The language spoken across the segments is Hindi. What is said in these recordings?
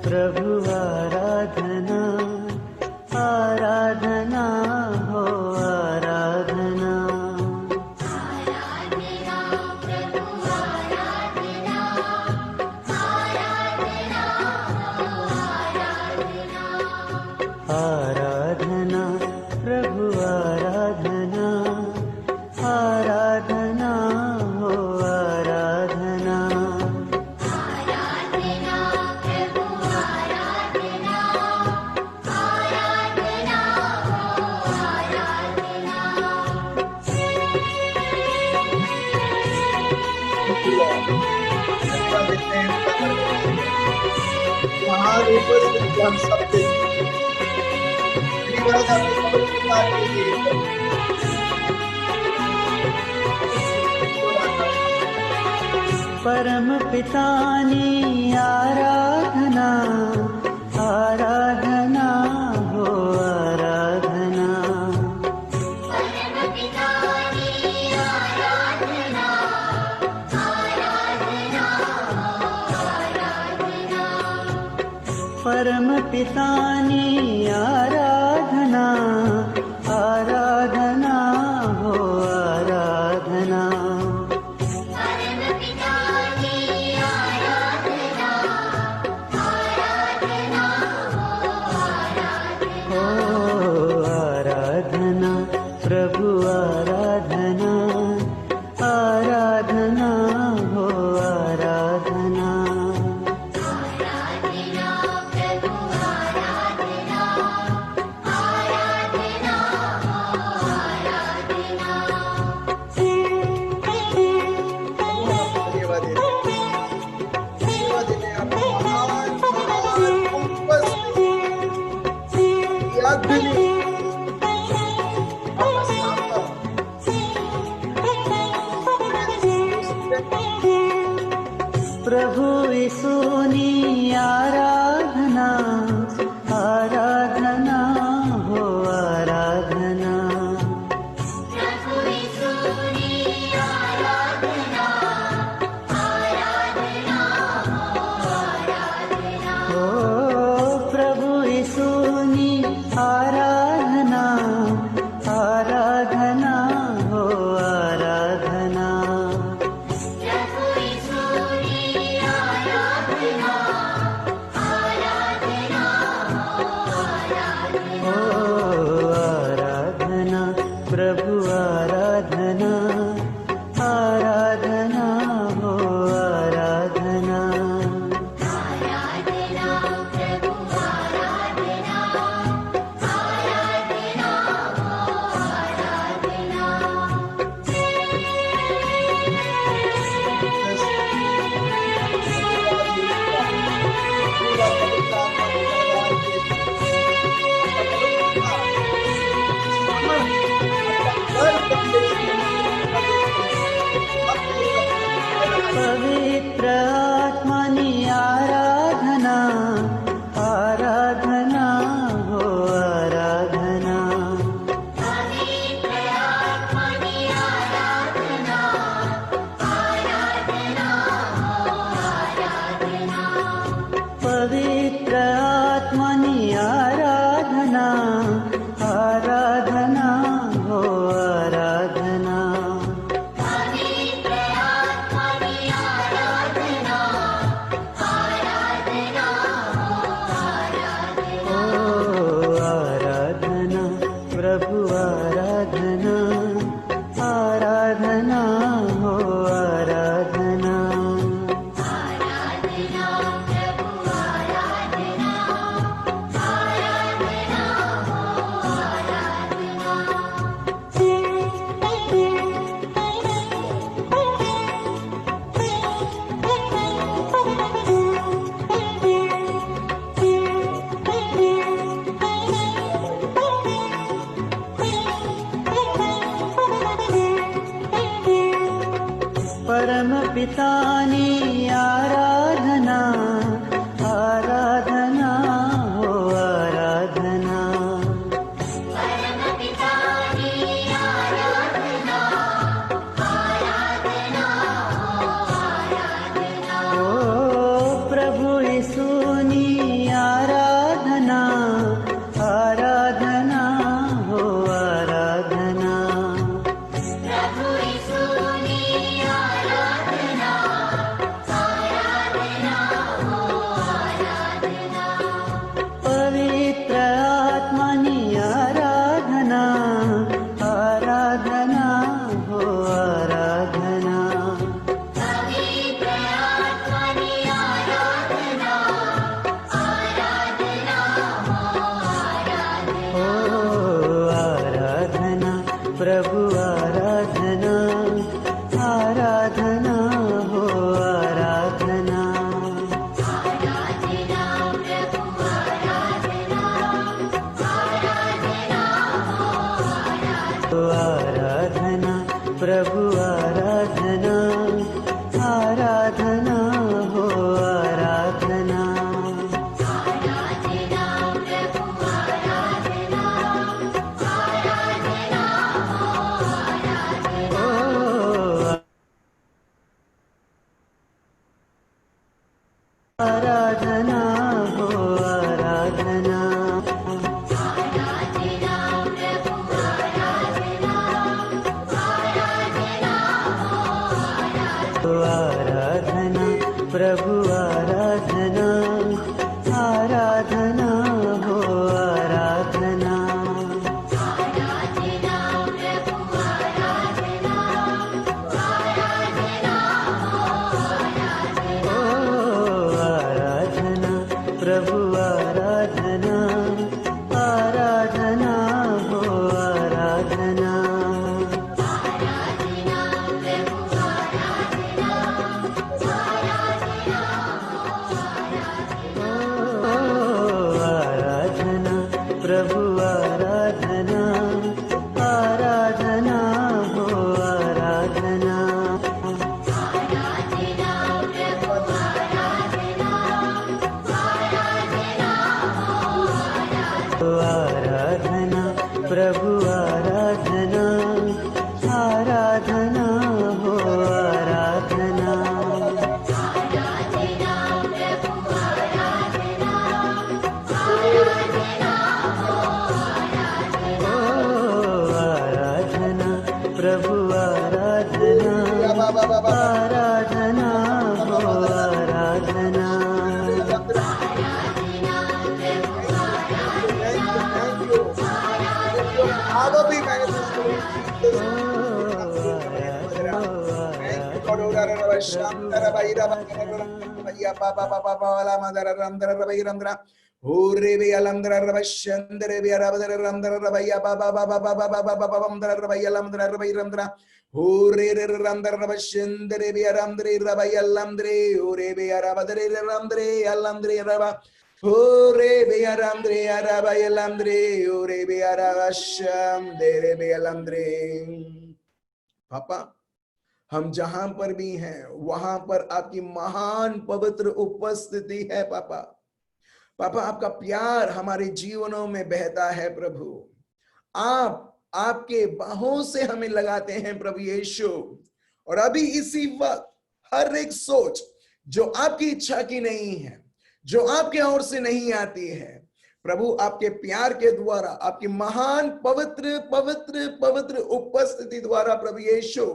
प्रभु आराधना आराधना हो आराधना। आराधना प्रभु आराधना आराधना हो आराधना। महान उपस्थित हम सब परम पितानी आराधना आराधना हो आराधना। परम पितानी आराधना आराधना हो आराधना। आराधना प्रभु आराधना आराधना हो आराधना। प्रभु यीशुनी आराधना आराधना हो आराधना। ओ प्रभु यीशुनी आराधना आराधना हो आराधना। आराधना प्रभु आराधना आराधना हो आराधना। पवित्र आत्मानी आराधना आराधना हो आराधना। पवित्र आत्मानी आराधना आराधना हो आराधना। आराधना प्रभु आराधना आराधना हो आराधना। परम पितानी आराधना आराधना हो आराधना। ओ प्रभु यीशुनी प्रभु आराधना आराधना हो आराधना आराधना हो आराधना आराधना प्रभु आराधना आराधना हो आराधना आराधना प्रभु आराधना आराधना हो आराधना आराधना प्रभु आराधना आराधना हो आराधना आराधना प्रभु आराधना आराधना हो आराधना आराधना प्रभु आराधना आराधना हो आराधना Ore be aramdre arabayalamdre ore be arabasham dere be alamdre. पापा, हम जहां पर भी हैं वहां पर आपकी महान पवित्र उपस्थिति है पापा। पापा, आपका प्यार हमारे जीवनों में बहता है प्रभु। आप आपके बाहों से हमें लगाते हैं प्रभु यीशु। और अभी इसी वक्त हर एक सोच जो आपकी इच्छा की नहीं है, जो आपके ओर से नहीं आती है, प्रभु आपके प्यार के द्वारा, आपकी महान पवित्र पवित्र पवित्र उपस्थिति द्वारा प्रभु यीशु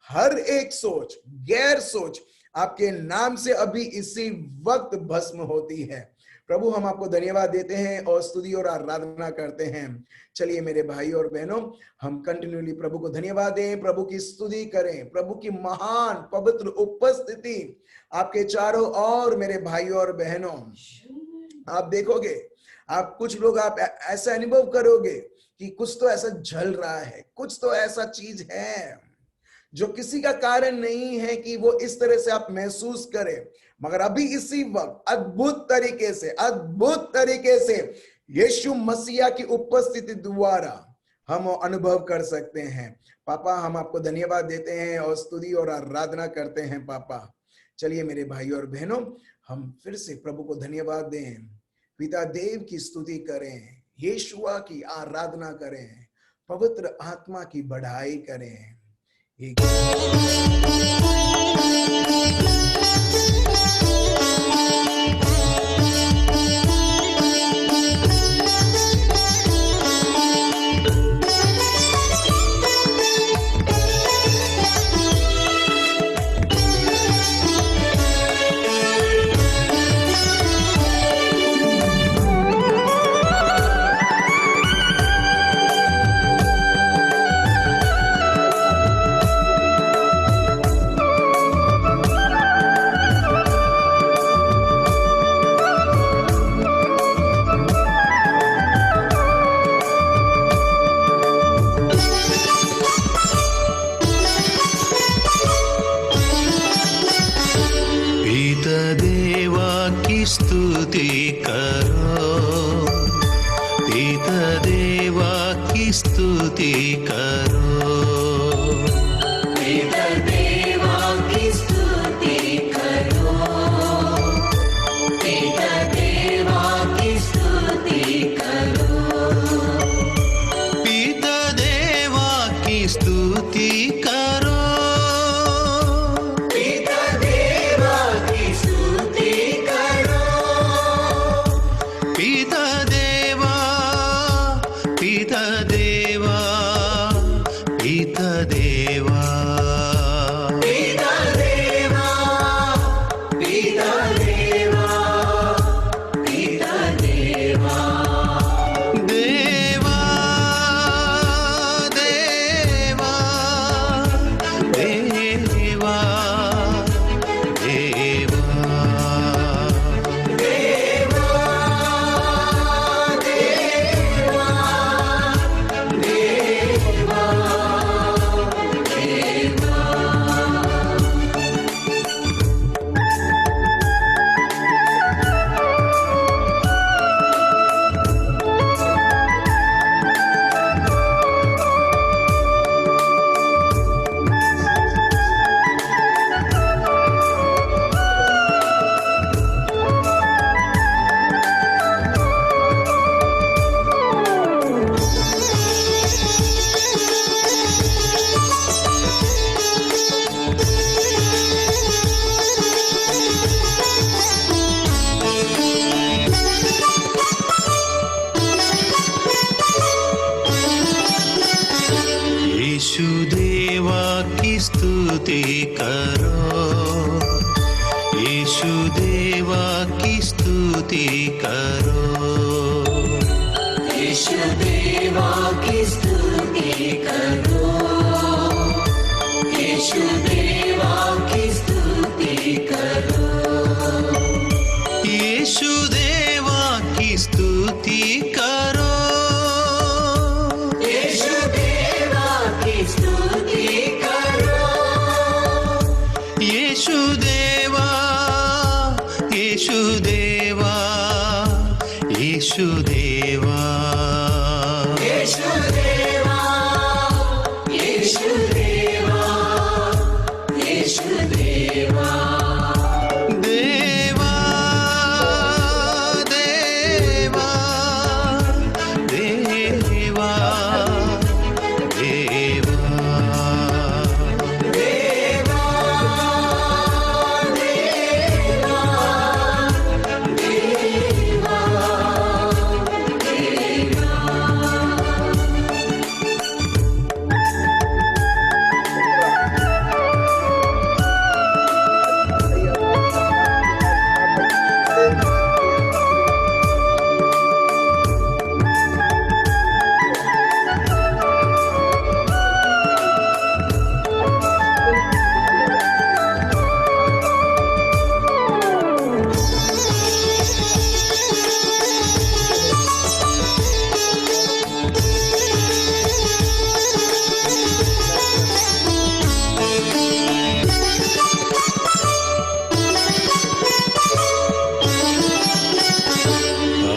हर एक सोच, गैर सोच आपके नाम से अभी इसी वक्त भस्म होती है। प्रभु, हम आपको धन्यवाद देते हैं और स्तुति और आराधना करते हैं। चलिए मेरे भाई और बहनों, हम कंटिन्यूली प्रभु को धन्यवाद दें, प्रभु की स्तुति करें। प्रभु की महान पवित्र उपस्थिति आपके चारों ओर मेरे भाई और बहनों, आप देखोगे, आप कुछ लोग आप ऐसा अनुभव करोगे कि कुछ तो ऐसा झल रहा है, कुछ तो ऐसा चीज है जो किसी का कारण नहीं है कि वो इस तरह से आप महसूस करें, मगर अभी इसी वक्त अद्भुत तरीके से यीशु मसीहा की उपस्थिति द्वारा हम अनुभव कर सकते हैं। पापा, हम आपको धन्यवाद देते हैं और स्तुति और आराधना करते हैं पापा। चलिए मेरे भाई और बहनों, हम फिर से प्रभु को धन्यवाद दें, पिता देव की स्तुति करें, यीशुआ की आराधना करें, पवित्र आत्मा की बढ़ाई करें। स्तुति करो, पिता देवा की स्तुति करो। स्तुति करो। यीशु देवा की स्तुति करो, यीशु देवा की स्तुति करो, यीशु देवा की स्तुति करो, यीशु देवा की स्तुति करो, यीशु देवा, यीशु देवा, यीशु देवा, यीशु देवा, यीशु देवा, यीशु देवा, देवा, देवा, देवा, देवा,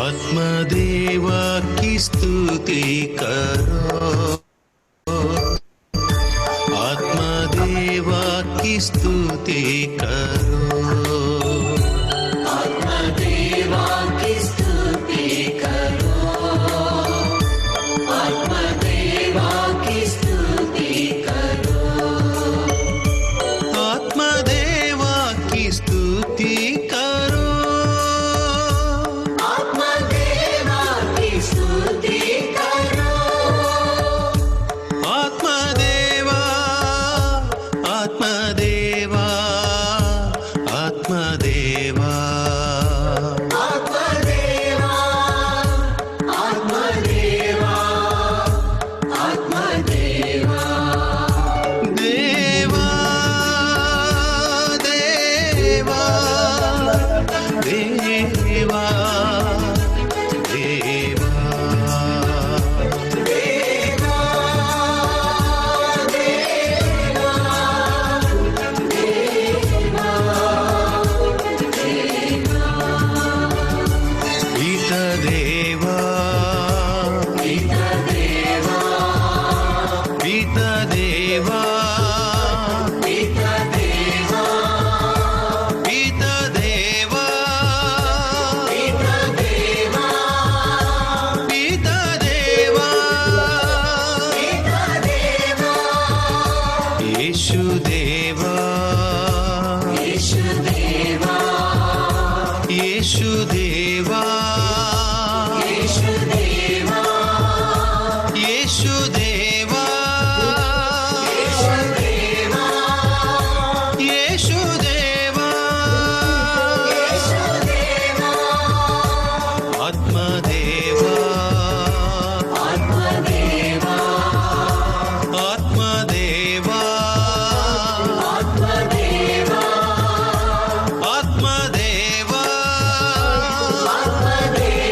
आत्मदेवा की स्तुति करो, आत्मदेवा की स्तुति करो, आत्मदेवा की स्तुति करो, आत्मदेवा की स्तुति करो, आत्मदेवा की स्तुति करो, आत्मदेवा की स्तुति करो, आत्मदेवा, आत्मदेवा, आत्मदेवा, आत्मदेवा, आत्मदेवा, आत्मदेवा, देवा, देवा, देवा, देवा, पिता देवा, पिता देवा, पिता देवा, पिता देवा, पिता देवा, पिता देवा, पिता देवा, पिता देवा, यीशु देवा, यीशु देवा, यीशु देवा, यीशु देवा, यीशु देवा, यीशु देवा, यीशु देवा, यीशु देवा, आत्मदेवा, आत्मदेवा, आत्मदेवा, आत्मदेवा, आत्मदेवा, आत्मदेवा,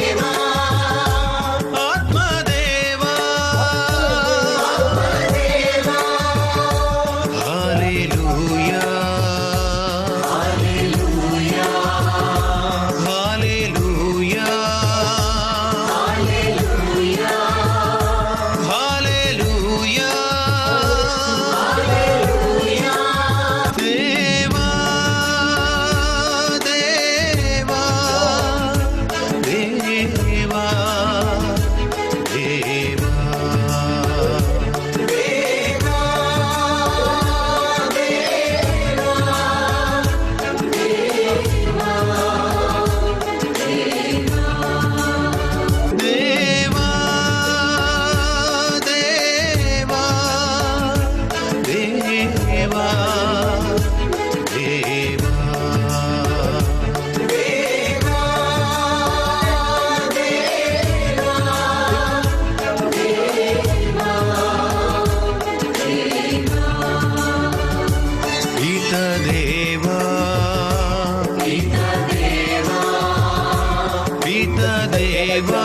पिता देवा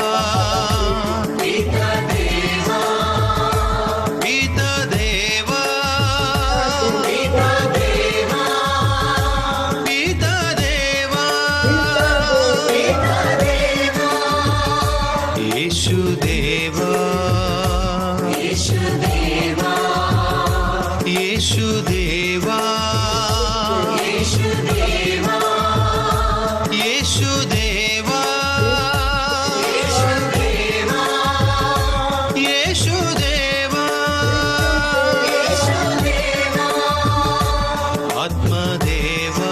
पिता देवा पिता देवा पिता देवा पिता देवा पिता देवा यीशु देवा यीशु देवा यीशु देवा यीशु देवा यीशु देवा यीशु देवा यीशु देवा यीशु देवा आत्मा देवा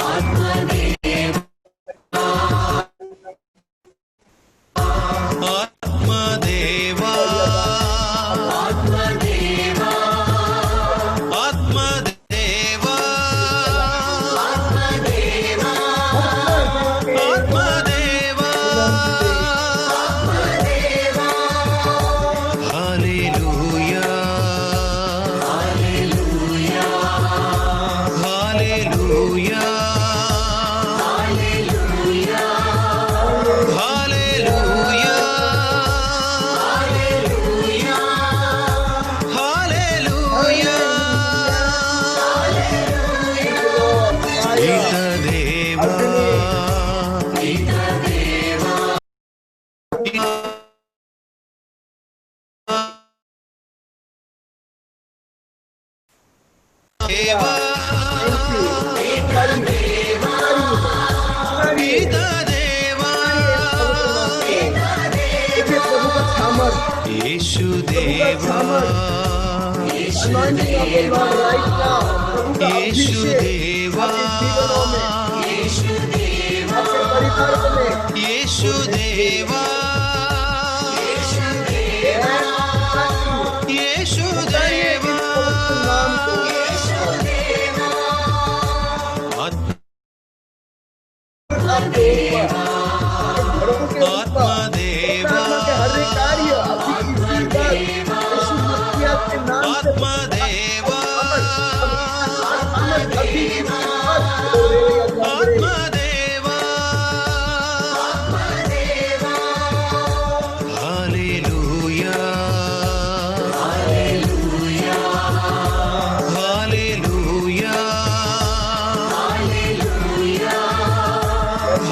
आत्मा देवा आत्मा देवा आत्मा देवा आत्मा देवा आत्मा देवा आत्मा देवा आत्मा देवा hallelujah hallelujah hallelujah hallelujah hallelujah hallelujah hallelujah पिता देवा पिता देवा देवा पिता देवा पिता देवा देखिए प्रभु का सामर्थ, यीशु प्रभु का देवा सामर्थ, anointing of the Lord right now, प्रभु का यीशु अभिषेक देवा आपके जीवनों में, यीशु देवा आपके परिवारों में, यीशु देवा यीशु देवा यीशु देवा पवित्र नाम को यीशु देवा आत्मा आपके ऊपर, घरों के ऊपर, आत्मा देवा आत्मा के हर एक कार्य अभी इसी बात यीशु मसीह के नाम से आत्मा देवा अमर अभी इसी बात हो रहे हैं आत्मा देवा आत्मा देवा hallelujah hallelujah hallelujah hallelujah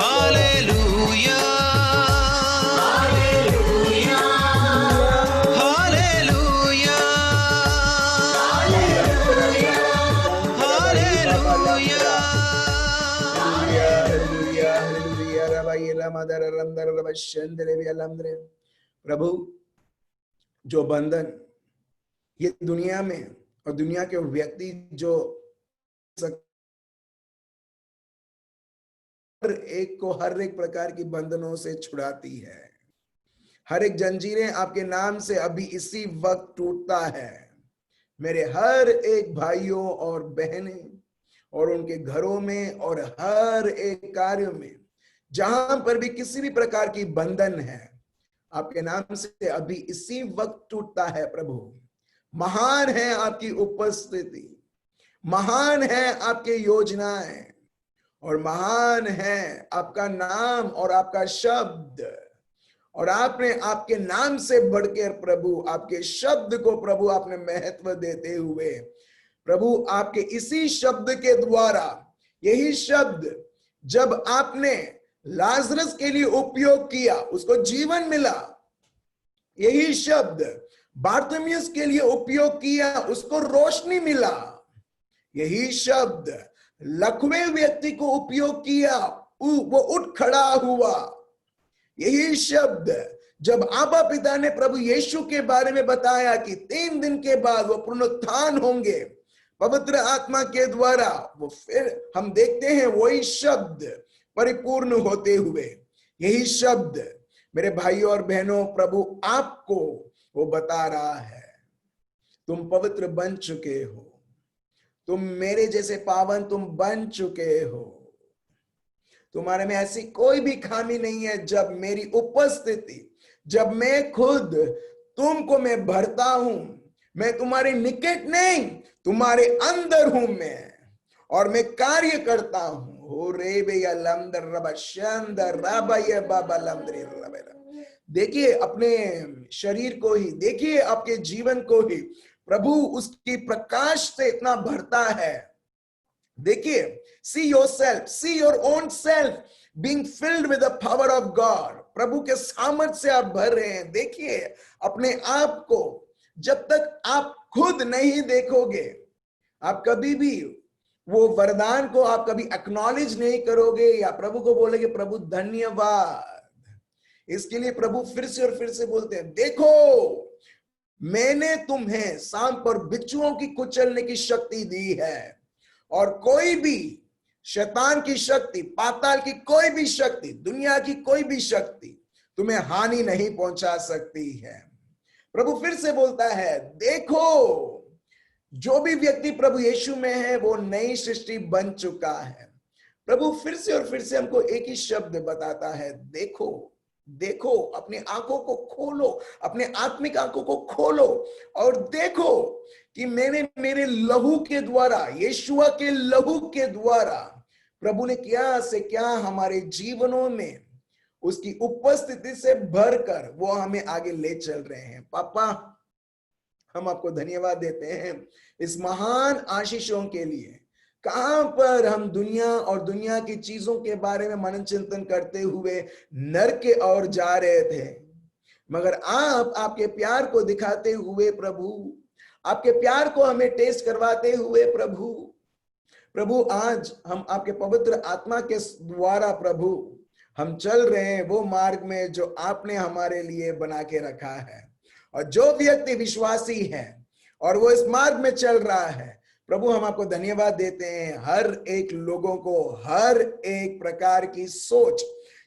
hallelujah hallelujah hallelujah hallelujah hallelujah hallelujah रबाई लमदर रंदर रबशंदरे बिलमदरे। प्रभु, जो बंधन ये दुनिया में और दुनिया के व्यक्ति जो हर एक को हर एक प्रकार की बंधनों से छुड़ाती है, हर एक जंजीरें आपके नाम से अभी इसी वक्त टूटता है। मेरे हर एक भाइयों और बहनें और उनके घरों में और हर एक कार्य में जहां पर भी किसी भी प्रकार की बंधन है, आपके नाम से अभी इसी वक्त टूटता है। प्रभु, महान है आपकी उपस्थिति, महान है आपके योजनाएं और महान है आपका नाम और आपका शब्द। और आपने आपके नाम से बढ़कर प्रभु आपके शब्द को प्रभु आपने महत्व देते हुए प्रभु आपके इसी शब्द के द्वारा, यही शब्द जब आपने लाजरस के लिए उपयोग किया उसको जीवन मिला, यही शब्द बारतिमेउस के लिए उपयोग किया उसको रोशनी मिला, यही शब्द लकवे व्यक्ति को उपयोग किया वो उठ खड़ा हुआ, यही शब्द जब आबा पिता ने प्रभु यीशु के बारे में बताया कि 3 दिन के बाद वो पुनरुत्थान होंगे पवित्र आत्मा के द्वारा, वो फिर हम देखते हैं वही शब्द परिपूर्ण होते हुए। यही शब्द मेरे भाइयों और बहनों प्रभु आपको वो बता रहा है, तुम पवित्र बन चुके हो, तुम मेरे जैसे पावन तुम बन चुके हो, तुम्हारे में ऐसी कोई भी खामी नहीं है। जब मेरी उपस्थिति, जब मैं खुद तुमको मैं भरता हूं, मैं तुम्हारे निकट नहीं तुम्हारे अंदर हूं मैं, और मैं कार्य करता हूं। हो रे बे लमदर रबा शंदर रबा ये बाबा लमदरे रबा। देखिए अपने शरीर को ही, देखिए आपके जीवन को ही, प्रभु उसकी प्रकाश से इतना भरता है। देखिए, see yourself, see your own self being filled with the power of God. प्रभु के सामर्थ से आप भर रहे हैं। देखिए अपने आप को, जब तक आप खुद नहीं देखोगे, आप कभी भी वो वरदान को आप कभी एक्नॉलेज नहीं करोगे या प्रभु को बोलेगे प्रभु धन्यवाद। इसके लिए प्रभु फिर से और फिर से बोलते हैं, देखो मैंने तुम्हें सांप पर बिच्छुओं की कुचलने की शक्ति दी है, और कोई भी शैतान की शक्ति, पाताल की कोई भी शक्ति, दुनिया की कोई भी शक्ति तुम्हें हानि नहीं पहुंचा सकती है। प्रभु फिर से बोलता है, देखो जो भी व्यक्ति प्रभु यीशु में है वो नई सृष्टि बन चुका है। प्रभु फिर से और फिर से हमको एक ही शब्द बताता है, देखो। देखो, अपनी आंखों को खोलो, अपने आत्मिक आंखों को खोलो और देखो कि मैंने मेरे लहू के द्वारा, यीशुआ के लहू के द्वारा प्रभु ने क्या से क्या हमारे जीवनों में उसकी उपस्थिति से भरकर वो हमें आगे ले चल रहे हैं। पापा हम आपको धन्यवाद देते हैं इस महान आशीषों के लिए। कहां पर हम दुनिया और दुनिया की चीजों के बारे में मनन चिंतन करते हुए नरक के ओर जा रहे थे, मगर आप आपके प्यार को दिखाते हुए प्रभु, आपके प्यार को हमें टेस्ट करवाते हुए प्रभु आज हम आपके पवित्र आत्मा के द्वारा प्रभु हम चल रहे हैं वो मार्ग में जो आपने हमारे लिए बना के रखा है। और जो व्यक्ति विश्वासी है और वो इस मार्ग में चल रहा है, प्रभु हम आपको धन्यवाद देते हैं। हर एक लोगों को हर एक प्रकार की सोच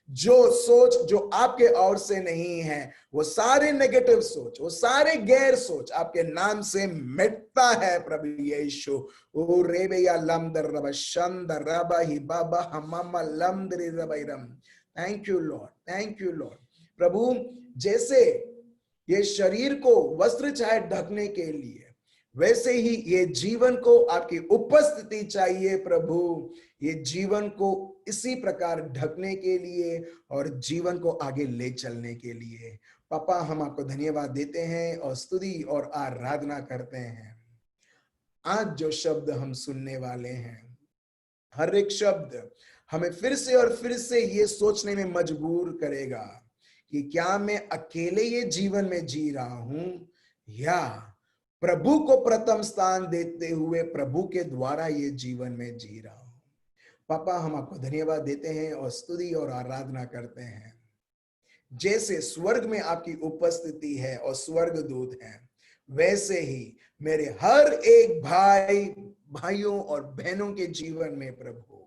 जो आपके ओर से नहीं है, वो सारे नेगेटिव सोच, वो सारे गैर सोच आपके नाम से मिटता है प्रभु यीशु। ओ रेबे या लमदर रबा शंदर रबा ही बाबा हमामा लमदरी रबैरम। Thank you Lord, thank you Lord. प्रभु जैसे ये शरीर को वस्त्र चाहे ढकने के लिए, वैसे ही ये जीवन को आपकी उपस्थिति चाहिए प्रभु, ये जीवन को इसी प्रकार ढकने के लिए और जीवन को आगे ले चलने के लिए। पापा हम आपको धन्यवाद देते हैं और स्तुति और आराधना करते हैं। आज जो शब्द हम सुनने वाले हैं, हर एक शब्द हमें फिर से और फिर से ये सोचने में मजबूर करेगा कि क्या मैं अकेले ये जीवन में जी रहा हूं या प्रभु को प्रथम स्थान देते हुए प्रभु के द्वारा ये जीवन में जी रहा हूं। पापा हम आपको धन्यवाद देते हैं और स्तुति और आराधना करते हैं। जैसे स्वर्ग में आपकी उपस्थिति है और स्वर्गदूत हैं, वैसे ही मेरे हर एक भाइयों और बहनों के जीवन में प्रभु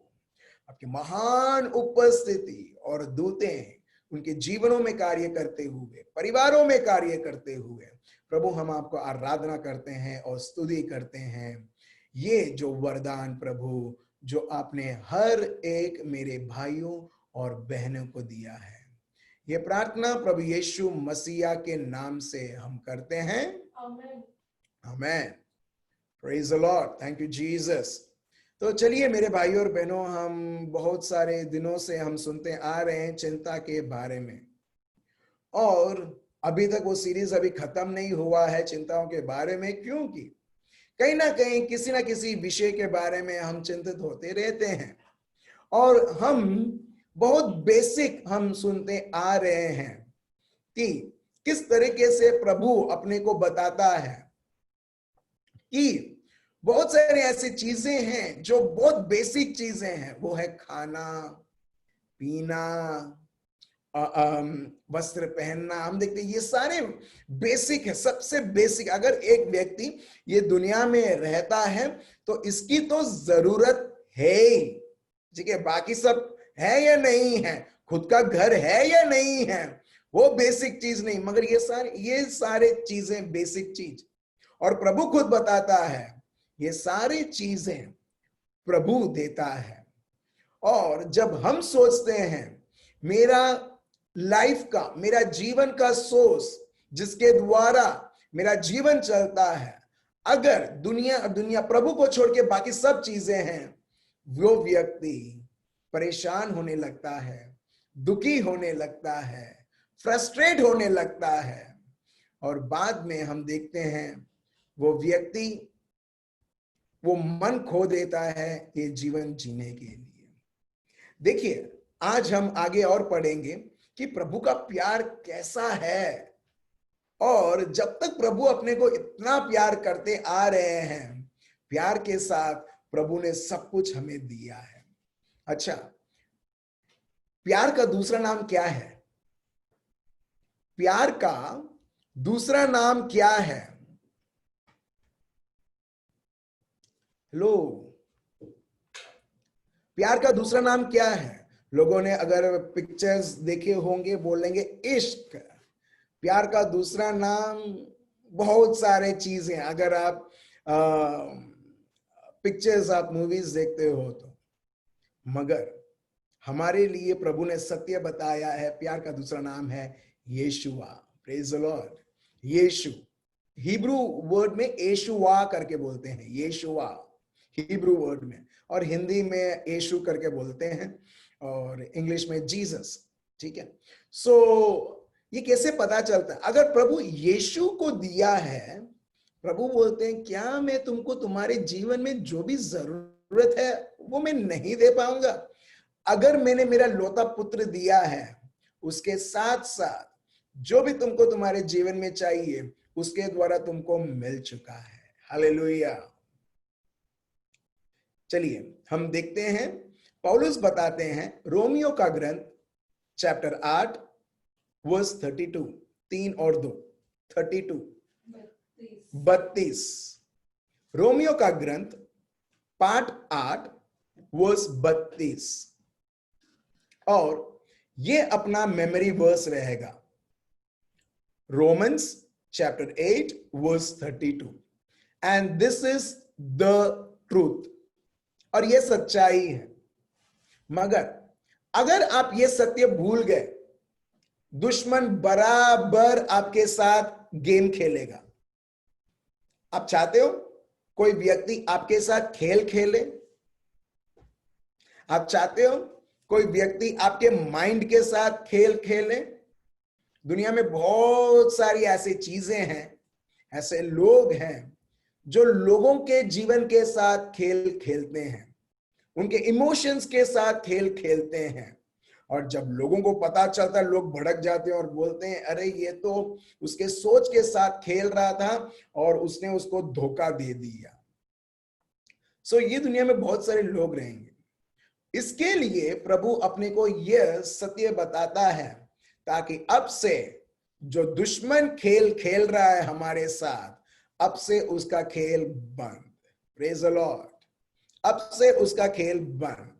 आपकी महान उपस्थिति और दूतें उनके जीवनों में कार्य करते हुए, परिवारों में कार्य करते हुए प्रभु हम आपको आराधना करते हैं और स्तुति करते हैं। ये जो वरदान प्रभु जो आपने हर एक मेरे भाइयों और बहनों को दिया है, ये प्रार्थना प्रभु यीशु मसीहा के नाम से हम करते हैं। Amen, amen. Praise the Lord, thank you Jesus. तो चलिए मेरे भाइयों और बहनों, हम बहुत सारे दिनों से हम सुनते आ रहे हैं चिंता के बारे में, और अभी तक वो सीरीज अभी खत्म नहीं हुआ है चिंताओं के बारे में, क्योंकि कहीं ना कहीं किसी ना किसी विषय के बारे में हम चिंतित होते रहते हैं। और हम बहुत बेसिक हम सुनते आ रहे हैं कि किस तरीके से प्रभु अपने को बताता है कि बहुत सारी ऐसी चीजें हैं जो बहुत बेसिक चीजें हैं, वो है खाना पीना, वस्त्र पहनना। हम देखते हैं ये सारे बेसिक है, सबसे बेसिक। अगर एक व्यक्ति ये दुनिया में रहता है तो इसकी तो जरूरत है, ठीक है, बाकी सब है या नहीं है, खुद का घर है या नहीं है, वो बेसिक चीज नहीं, मगर ये सारे चीजें बेसिक चीज। और प्रभु खुद बताता है ये सारी चीजें प्रभु देता है। और जब हम सोचते हैं मेरा लाइफ का, मेरा जीवन का सोर्स जिसके द्वारा मेरा जीवन चलता है, अगर दुनिया प्रभु को छोड़ के बाकी सब चीजें हैं, वो व्यक्ति परेशान होने लगता है, दुखी होने लगता है, फ्रस्ट्रेट होने लगता है, और बाद में हम देखते हैं वो व्यक्ति वो मन खो देता है ये जीवन जीने के लिए। देखिए, आज हम आगे और पढ़ेंगे कि प्रभु का प्यार कैसा है, और जब तक प्रभु अपने को इतना प्यार करते आ रहे हैं, प्यार के साथ प्रभु ने सब कुछ हमें दिया है। अच्छा, प्यार का दूसरा नाम क्या है? प्यार का दूसरा नाम क्या है? हेलो, प्यार का दूसरा नाम क्या है? लोगों ने अगर पिक्चर्स देखे होंगे बोलेंगे इश्क। प्यार का दूसरा नाम बहुत सारे चीजें, अगर आप पिक्चर्स, आप मूवीज देखते हो तो, मगर हमारे लिए प्रभु ने सत्य बताया है, प्यार का दूसरा नाम है यीशुआ। Praise the Lord. यीशु हिब्रू वर्ड में यीशुआ करके बोलते हैं, यीशुआ हिब्रू वर्ड में, और हिंदी में यीशु करके बोलते हैं, और इंग्लिश में जीसस। ठीक है, सो ये कैसे पता चलता है? अगर प्रभु यीशु को दिया है, प्रभु बोलते हैं क्या मैं तुमको तुम्हारे जीवन में जो भी जरूरत है वो मैं नहीं दे पाऊंगा? अगर मैंने मेरा लौता पुत्र दिया है, उसके साथ साथ जो भी तुमको तुम्हारे जीवन में चाहिए उसके द्वारा तुमको मिल चुका है। हालेलुया। चलिए हम देखते हैं, पौलुस बताते हैं रोमियो का ग्रंथ चैप्टर 8 वर्स 32, 3 और 2, 32 रोमियो का ग्रंथ पाठ 8 वर्स 32, और ये अपना मेमोरी वर्स रहेगा, Romans chapter 8 verse 32, and this is the truth. और ये सच्चाई है। मगर अगर आप ये सत्य भूल गए, दुश्मन बराबर आपके साथ गेम खेलेगा। आप चाहते हो कोई व्यक्ति आपके साथ खेल खेले? आप चाहते हो कोई व्यक्ति आपके माइंड के साथ खेल खेले? दुनिया में बहुत सारी ऐसी चीजें हैं, ऐसे लोग हैं जो लोगों के जीवन के साथ खेल खेलते हैं, उनके इमोशंस के साथ खेल खेलते हैं, और जब लोगों को पता चलता है लोग भड़क जाते हैं और बोलते हैं अरे ये तो उसके सोच के साथ खेल रहा था और उसने उसको धोखा दे दिया। सो ये दुनिया में बहुत सारे लोग रहेंगे। इसके लिए प्रभु अपने को यह सत्य बताता है ताकि अब से जो दुश्मन खेल खेल रहा है हमारे साथ, अब से उसका खेल बंद। Praise the Lord. अब से उसका खेल बंद।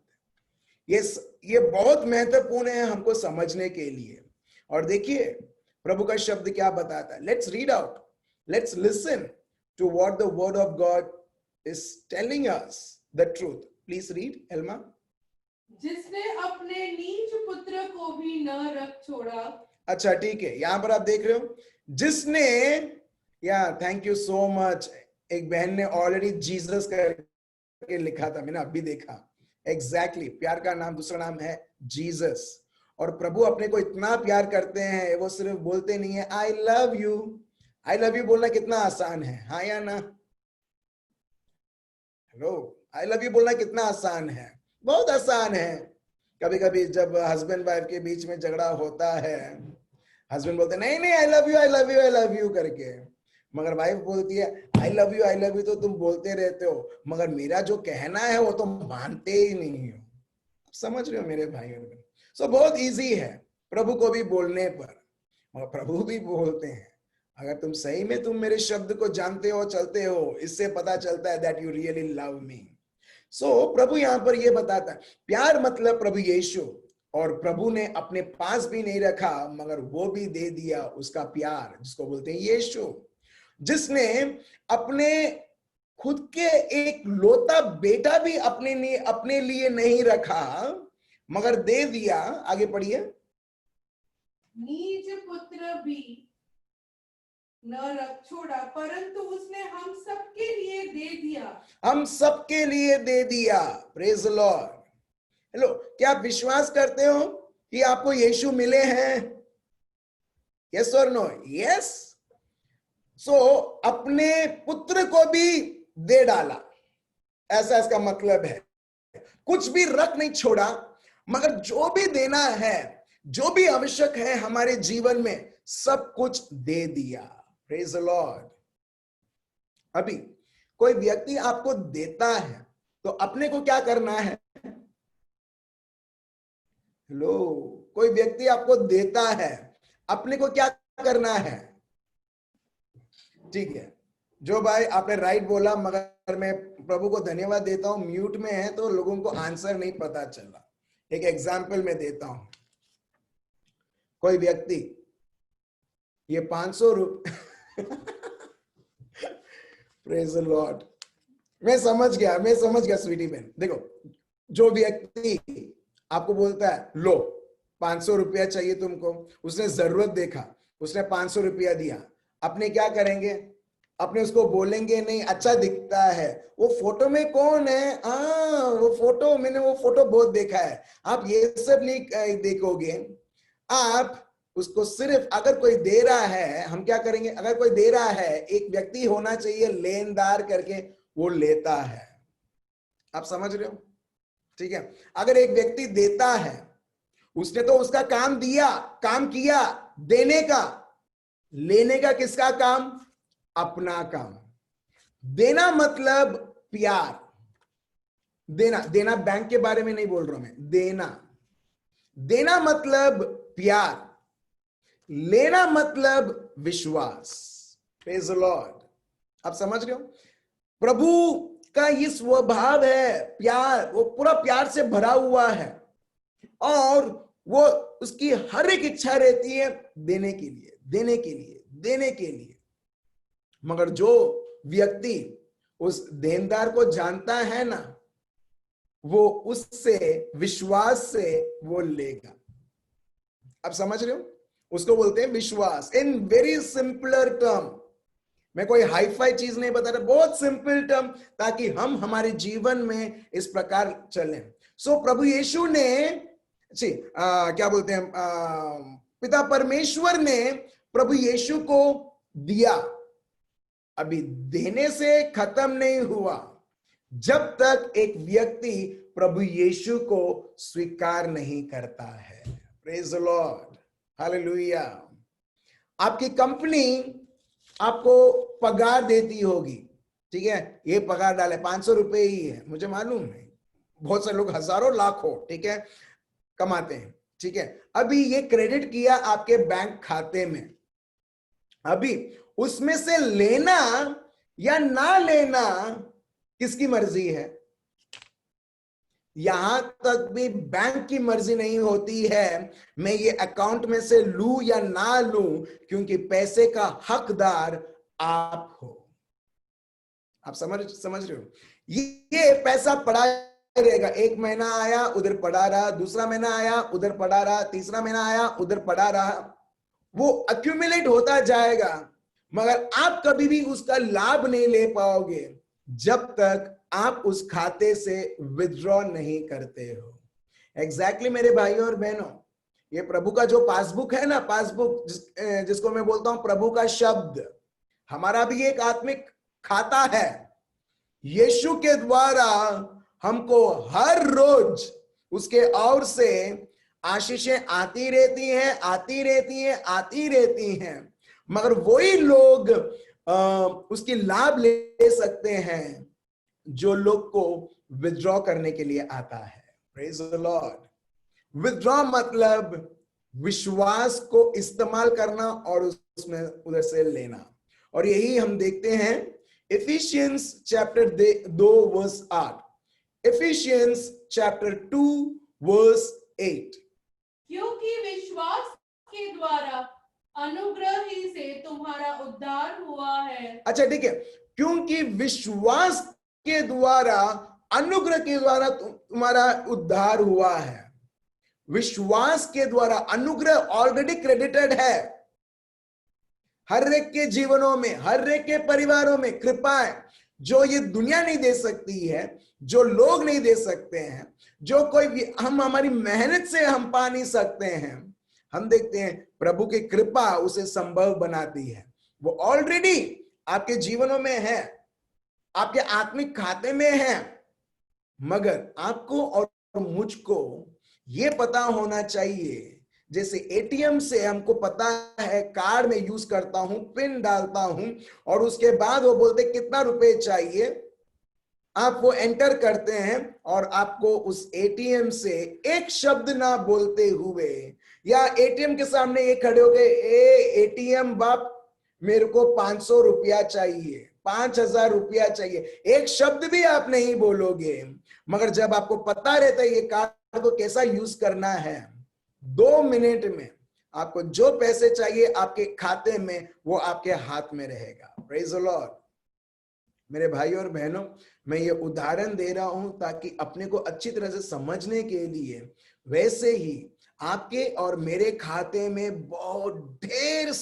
ये बहुत महत्वपूर्ण है हमको समझने के लिए। और देखिए प्रभु का शब्द क्या बताता है। Let's read out, let's listen to what the word of God is telling us the truth. Please read एल्मा। जिसने अपने नीच पुत्र को भी न रख छोड़ा। अच्छा ठीक है, यहां पर आप देख रहे हो जिसने, या थैंक यू सो मच, एक बहन ने ऑलरेडी जीसस करके लिखा था, मैंने अभी देखा। एग्जैक्टली, प्यार का नाम दूसरा नाम है जीसस। और प्रभु अपने को इतना प्यार करते हैं, वो सिर्फ बोलते नहीं है I love you. I love you बोलना कितना आसान है, हाँ या ना? हेलो, आई लव यू बोलना कितना आसान है? बहुत आसान है। कभी कभी जब हस्बैंड वाइफ के बीच में झगड़ा होता है, हस्बैंड बोलते नहीं नहीं I love you I love you I love you करके, मगर वाइफ बोलती है आई लव यू तो तुम बोलते रहते हो, मगर मेरा जो कहना है वो तो मानते ही नहीं हो। समझ रहे हो मेरे भाई और बहन? सो बहुत इजी है प्रभु को भी बोलने पर, और प्रभु भी बोलते हैं अगर तुम सही में तुम मेरे शब्द को जानते हो, चलते हो, इससे पता चलता है that you really love me. So प्रभु यहां पर यह बताता है प्यार मतलब प्रभु यीशु, और प्रभु ने अपने पास भी नहीं रखा मगर वो भी दे दिया उसका प्यार, जिसको बोलते हैं यीशु, जिसने अपने खुद के एक लौता बेटा भी अपने लिए नहीं रखा मगर दे दिया। आगे पढ़िए। नीच पुत्र भी न रख छोड़ा परंतु उसने हम सबके लिए दे दिया। हम सबके लिए दे दिया। Praise the Lord. हेलो, क्या आप विश्वास करते हो कि आपको यीशु मिले हैं? यस और नो? यस। सो अपने पुत्र को भी दे डाला, ऐसा इसका मतलब है। कुछ भी रख नहीं छोड़ा, मगर जो भी देना है, जो भी आवश्यक है हमारे जीवन में, सब कुछ दे दिया। Praise the Lord. अभी कोई व्यक्ति आपको देता है तो अपने को क्या करना है? हेलो, कोई व्यक्ति आपको देता है, अपने को क्या करना है? ठीक है, जो भाई आपने राइट बोला, मगर मैं प्रभु को धन्यवाद देता हूं, म्यूट में है तो लोगों को आंसर नहीं पता चला। एक एग्जाम्पल मैं देता हूं। कोई व्यक्ति ये 500 रुपये प्रेज द लॉर्ड, मैं समझ गया स्वीटी बहन। देखो, जो व्यक्ति आपको बोलता है लो 500 रुपया चाहिए तुमको, उसने जरूरत देखा, उसने 500 रुपया दिया, अपने क्या करेंगे? अपने उसको बोलेंगे नहीं, अच्छा दिखता है, वो फोटो में कौन है, वो फोटो, मैंने वो फोटो बहुत देखा है। आप ये सब नहीं देखोगे, आप उसको सिर्फ, अगर कोई दे रहा है, हम क्या करेंगे? अगर कोई दे रहा है, एक व्यक्ति होना चाहिए लेनदार करके, वो लेता है। आप समझ रहे हो? ठीक है, अगर एक व्यक्ति देता है, उसने तो उसका काम दिया, काम किया देने का, लेने का किसका काम? अपना काम। देना मतलब प्यार। देना बैंक के बारे में नहीं बोल रहा हूं मैं। देना मतलब प्यार, लेना मतलब विश्वास। Praise the Lord. आप समझ रहे हो? प्रभु का ये स्वभाव है प्यार, वो पूरा प्यार से भरा हुआ है, और वो उसकी हर एक इच्छा रहती है देने के लिए। मगर जो व्यक्ति उस देनदार को जानता है ना, वो उससे विश्वास से वो लेगा। आप समझ रहे हो? उसको बोलते हैं विश्वास। इन वेरी सिंपलर टर्म, मैं कोई हाई फाई चीज नहीं बता रहा, बहुत सिंपल टर्म, ताकि हम हमारे जीवन में इस प्रकार चलें। सो प्रभु यीशु ने, क्या बोलते हैं, पिता परमेश्वर ने प्रभु यीशु को दिया। अभी देने से खत्म नहीं हुआ जब तक एक व्यक्ति प्रभु यीशु को स्वीकार नहीं करता है। Praise the Lord, hallelujah. आपकी कंपनी आपको पगार देती होगी, ठीक है, ये पगार डाले 500 रुपए ही है, मुझे मालूम है, बहुत से लोग हजारों लाखों, ठीक है, कमाते हैं, ठीक है। अभी ये क्रेडिट किया आपके बैंक खाते में, अभी उसमें से लेना या ना लेना किसकी मर्जी है? यहां तक भी बैंक की मर्जी नहीं होती है मैं ये अकाउंट में से लूं या ना लूं, क्योंकि पैसे का हकदार आप हो। आप समझ रहे हो? ये पैसा पड़ा रहेगा, एक महीना आया उधर पड़ा रहा, दूसरा महीना आया उधर पड़ा रहा, तीसरा महीना आया उधर पड़ा रहा, वो अक्यूमुलेट होता जाएगा, मगर आप कभी भी उसका लाभ नहीं ले पाओगे जब तक आप उस खाते से विथड्रॉ नहीं करते हो। एग्जैक्टली मेरे भाइयों और बहनों, ये प्रभु का जो पासबुक है ना, पासबुक जिसको मैं बोलता हूं प्रभु का शब्द, हमारा भी एक आत्मिक खाता है। यीशु के द्वारा हमको हर रोज उसके ओर से आशीषें आती रहती हैं, मगर वही लोग उसकी लाभ ले सकते हैं जो लोग को विथड्रॉ करने के लिए आता है। Praise the Lord. विथड्रॉ मतलब विश्वास को इस्तेमाल करना और उसमें उधर से लेना, और यही हम देखते हैं Ephesians chapter 2 verse 8, Ephesians chapter 2 verse 8। क्योंकि विश्वास के द्वारा अनुग्रह ही से तुम्हारा उद्धार हुआ है। अच्छा ठीक है, क्योंकि विश्वास के द्वारा, अनुग्रह के द्वारा तुम्हारा उद्धार हुआ है। विश्वास के द्वारा अनुग्रह ऑलरेडी क्रेडिटेड है। हर एक के जीवनों में, हर एक के परिवारों में कृपाएं जो ये दुनिया नहीं दे सकती है, जो लोग नहीं दे सकते हैं, जो कोई भी हम हमारी मेहनत से हम पा नहीं सकते हैं, हम देखते हैं प्रभु की कृपा उसे संभव बनाती है। वो ऑलरेडी आपके जीवनों में है, आपके आत्मिक खाते में है, मगर आपको और मुझको ये पता होना चाहिए। जैसे एटीएम से हमको पता है, कार्ड में यूज करता हूं, पिन डालता हूं और उसके बाद वो बोलते कितना रुपए चाहिए, आप वो एंटर करते हैं और आपको उस एटीएम से एक शब्द ना बोलते हुए, या एटीएम के सामने ये खड़े हो गए, ए एटीएम बाप मेरे को 500 रुपया चाहिए, 5,000 रुपया चाहिए, एक शब्द भी आप नहीं बोलोगे। मगर जब आपको पता रहता है ये कार्ड को कैसा यूज करना है, 2 मिनट में आपको जो पैसे चाहिए आपके खाते में वो आपके हाथ में रहेगा। Praise the Lord. मेरे भाई और बहनों, मैं ये उदाहरण दे रहा हूं ताकि अपने को अच्छी तरह से समझने के लिए, वैसे ही आपके और मेरे खाते में बहुत ढेर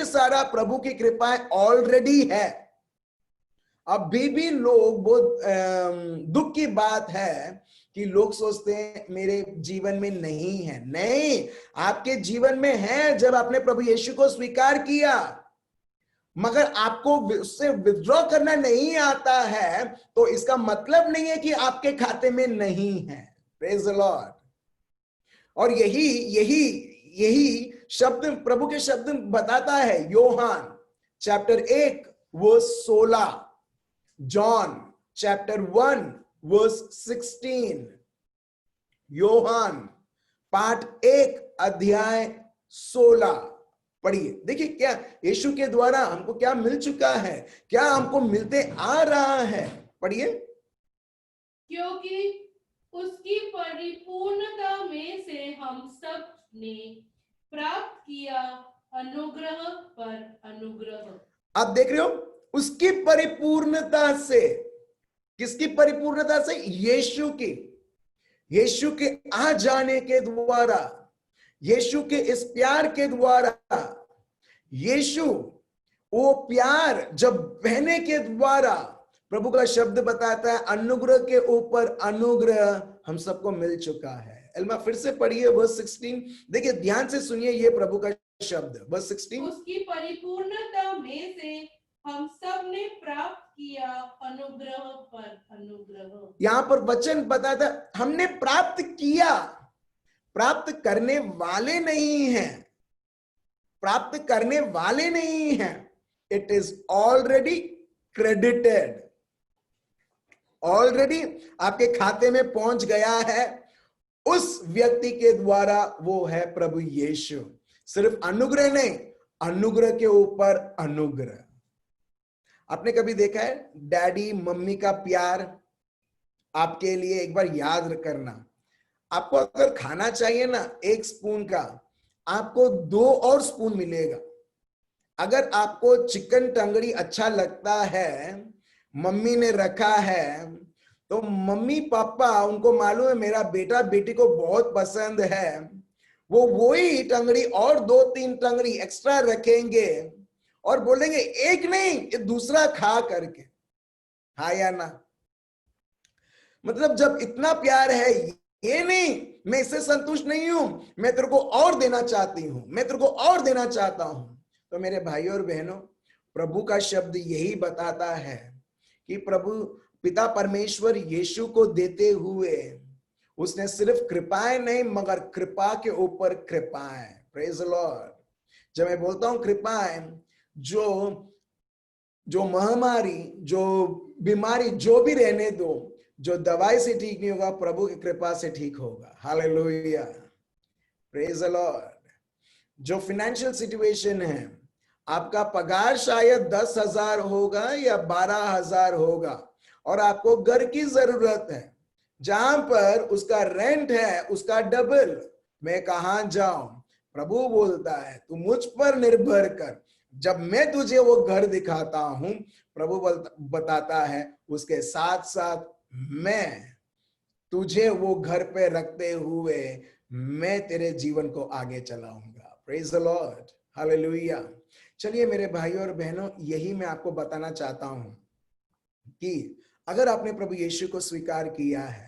सारा प्रभु की कृपा ऑलरेडी है। अभी भी लोग, बहुत दुख की बात है कि लोग सोचते हैं मेरे जीवन में नहीं है। नहीं, आपके जीवन में है जब आपने प्रभु यीशु को स्वीकार किया, मगर आपको उससे विथड्रॉ करना नहीं आता है तो इसका मतलब नहीं है कि आपके खाते में नहीं है। Praise the Lord. और यही शब्द, प्रभु के शब्द बताता है यूहन्ना chapter 1 verse 16, John chapter 1 verse 16, यूहन्ना पाठ 1 अध्याय 16 पढ़िए। देखिए क्या यीशु के द्वारा हमको क्या मिल चुका है, क्या हमको मिलते आ रहा है। पढ़िए। क्योंकि उसकी परिपूर्णता में से हम सब ने प्राप्त किया अनुग्रह पर अनुग्रह। आप देख रहे हो, उसकी परिपूर्णता से, किसकी परिपूर्णता से? यीशु के आ जाने के द्वारा, यीशु के इस प्यार के द्वारा, यीशु वो प्यार जब बहने के द्वारा, प्रभु का शब्द बताता है अनुग्रह के ऊपर अनुग्रह हम सबको मिल चुका है। एल्मा फिर से पढ़िए वर्स 16। देखिए ध्यान से सुनिए ये प्रभु का शब्द, वर्स 16। उसकी परिपूर्णता में से हम सब ने प्राप्त किया अनुग्रह पर अनुग्रह। यहां पर वचन बताता है हमने प्राप्त किया, प्राप्त करने वाले नहीं हैं, प्राप्त करने वाले नहीं हैं। It is already credited, already आपके खाते में पहुंच गया है उस व्यक्ति के द्वारा, वो है प्रभु यीशु। सिर्फ अनुग्रह नहीं, अनुग्रह के ऊपर अनुग्रह। आपने कभी देखा है डैडी मम्मी का प्यार आपके लिए? एक बार याद करना, आपको अगर खाना चाहिए ना 1 स्पून का, आपको 2 और स्पून मिलेगा। अगर आपको चिकन टंगड़ी अच्छा लगता है, मम्मी ने रखा है, तो मम्मी पापा उनको मालूम है मेरा बेटा बेटी को बहुत पसंद है, वो वही टंगड़ी और 2-3 टंगड़ी एक्स्ट्रा रखेंगे और बोलेंगे एक नहीं ये दूसरा खा करके। हाँ या ना? मतलब जब इतना प्यार है, ये नहीं मैं इससे संतुष्ट नहीं हूं, मैं तेरे को और देना चाहती हूं, मैं तेरे को और देना चाहता हूं। तो मेरे भाइयों और बहनों, प्रभु का शब्द यही बताता है कि प्रभु पिता परमेश्वर यीशु को देते हुए उसने सिर्फ कृपाएं नहीं मगर कृपा के ऊपर कृपाएं। Praise the Lord. जब मैं बोलता हूं कृपाएं, जो महामारी, जो बीमारी, जो भी रहने दो, जो दवाई से ठीक नहीं होगा प्रभु की कृपा से ठीक होगा। Hallelujah, praise the Lord. जो फाइनेंशियल सिचुएशन है, आपका पगार शायद 10,000 होगा या 12,000 होगा और आपको घर की जरूरत है, जहां पर उसका रेंट है उसका डबल, मैं कहां जाऊं? प्रभु बोलता है तू मुझ पर निर्भर कर, जब मैं तुझे वो घर दिखाता हूं, प्रभु बताता है उसके साथ साथ मैं तुझे वो घर पे रखते हुए मैं तेरे जीवन को आगे चलाऊंगा। Praise the Lord, hallelujah. चलिए मेरे भाइयों और बहनों, यही मैं आपको बताना चाहता हूं कि अगर आपने प्रभु यीशु को स्वीकार किया है,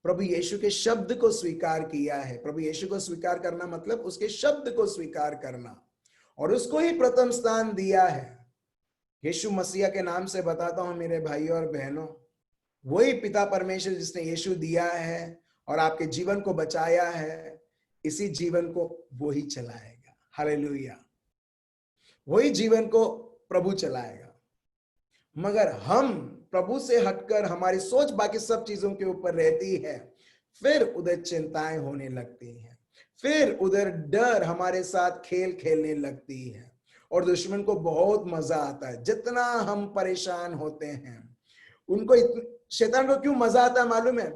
प्रभु यीशु के शब्द को स्वीकार किया है, प्रभु यीशु को स्वीकार करना मतलब उसके शब्द को स्वीकार करना और उसको ही प्रथम स्थान दिया है। यीशु मसीह के नाम से बताता हूं मेरे भाइयों और बहनों, वही पिता परमेश्वर जिसने यीशु दिया है और आपके जीवन को बचाया है, इसी जीवन को वो ही चलाएगा। हालेलुया। वही जीवन को प्रभु चलाएगा। मगर हम प्रभु से हटकर हमारी सोच बाकी सब चीजों के ऊपर रहती है, फिर उधर चिंताएं होने लगती हैं, फिर उधर डर हमारे साथ खेल खेलने लगती है और दुश्मन को बहुत मजा आता है। जितना हम परेशान होते हैं, उनको शैतान को क्यों मजा आता है मालूम है?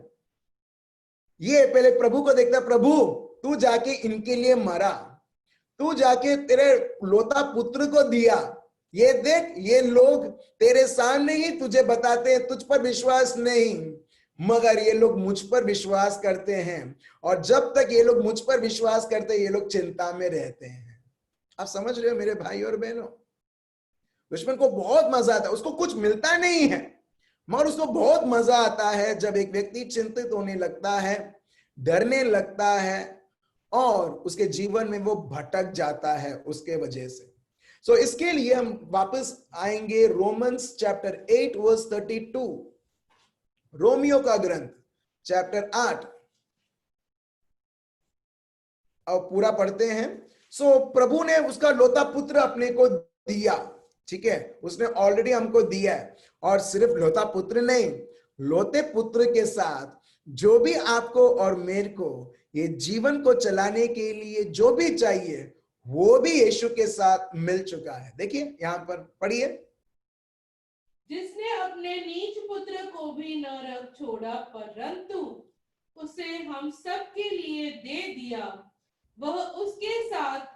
ये पहले प्रभु को देखता, प्रभु तू जाके इनके लिए मरा, तू जाके तेरे लोता पुत्र को दिया, ये देख ये लोग तेरे सामने ही तुझे बताते हैं तुझ पर विश्वास नहीं, मगर ये लोग मुझ पर विश्वास करते हैं और जब तक ये लोग मुझ पर विश्वास करते हैं ये लोग चिंता में रहते हैं। आप समझ रहे हो मेरे भाई और बहनों? दुश्मन को बहुत मजा आता है, उसको कुछ मिलता नहीं है मगर उसको बहुत मजा आता है जब एक व्यक्ति चिंतित होने लगता है, डरने लगता है और उसके जीवन में वो भटक जाता है उसके वजह से। सो इसके लिए हम वापस आएंगे रोमन्स चैप्टर 8 वर्स 32, रोमियो का ग्रंथ चैप्टर 8 अब पूरा पढ़ते हैं। सो प्रभु ने उसका लोता पुत्र अपने को दिया, ठीक है, उसने ऑलरेडी हमको दिया है और सिर्फ लोता पुत्र नहीं, लोते पुत्र के साथ जो भी आपको और मेरे को ये जीवन को चलाने के लिए जो भी चाहिए वो भी यीशु के साथ मिल चुका है। देखिए यहां पर पढ़िए, जिसने अपने नीच पुत्र को भी न रख छोड़ा परंतु उसे हम सब के लिए दे दिया, वह उसके साथ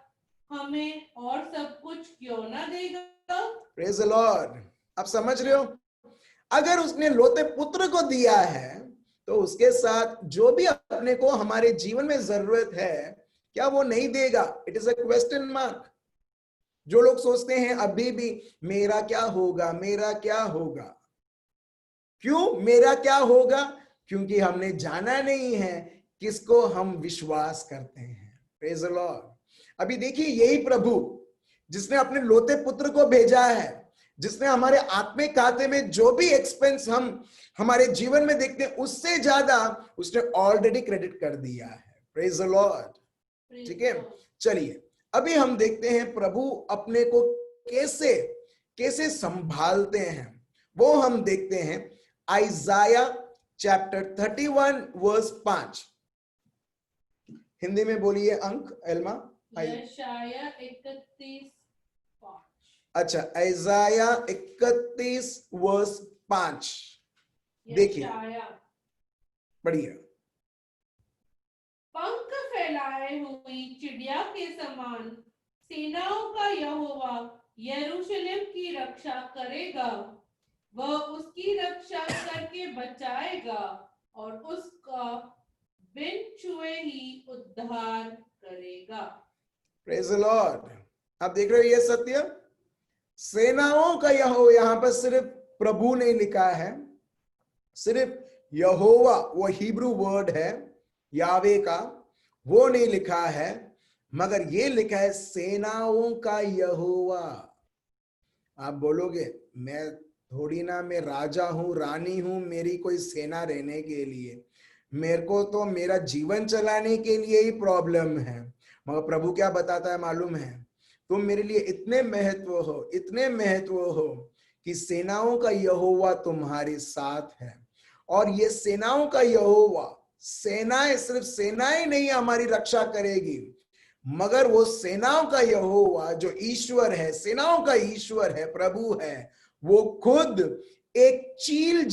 हमें और सब कुछ क्यों ना देगा। Praise the Lord. आप समझ रहे हो? अगर उसने लोते पुत्र को दिया है तो उसके साथ जो भी अपने को हमारे जीवन में जरूरत है क्या वो नहीं देगा? It is a question mark. जो लोग सोचते हैं अभी भी मेरा क्या होगा, मेरा क्या होगा, क्यों मेरा क्या होगा? क्योंकि हमने जाना नहीं है किसको हम विश्वास करते हैं। Praise the Lord. अभी देखिए यही प्रभु जिसने अपने लोते पुत्र को भेजा है, जिसने हमारे आत्मिक खाते में जो भी एक्सपेंस हम हमारे जीवन में देखते हैं उससे ज्यादा उसने ऑलरेडी क्रेडिट कर दिया है। Praise the Lord. ठीक है, चलिए अभी हम देखते हैं प्रभु अपने को कैसे कैसे संभालते हैं, वो हम देखते हैं आइजाया चैप्टर 31 वर्स 5। हिंदी में बोलिए अंक एल्मा। यशाया 31:5। अच्छा, आइजाया 31 वर्स 5 देखिए, बढ़िया। पंख फैलाए हुई चिड़िया के समान सेनाओं का यहोवा यरूशलेम की रक्षा करेगा, वह उसकी रक्षा करके बचाएगा और उसका बिन छुए ही उद्धार करेगा। Praise the Lord. आप देख रहे हो ये सत्य, सेनाओं का यहोवा, यहां पर सिर्फ प्रभु नहीं लिखा है, सिर्फ यहोवा वो हिब्रू वर्ड है यावे का, वो नहीं लिखा है, मगर ये लिखा है सेनाओं का यहोवा। आप बोलोगे मैं थोड़ी ना, मैं राजा हूं, रानी हूं, मेरी कोई सेना रहने के लिए, मेरे को तो मेरा जीवन चलाने के लिए ही प्रॉब्लम है। मगर प्रभु क्या बताता है मालूम है? तुम मेरे लिए इतने महत्व हो, इतने महत्व हो कि सेनाओं का यहोवा तुम्हारे साथ है। और ये सेनाओं का यहोवा, सेनाएं सिर्फ सेनाएं नहीं हमारी रक्षा करेगी, मगर वो सेनाओं का यहोवा जो ईश्वर है, सेनाओं का ईश्वर है, प्रभु है, वो खुद एक चील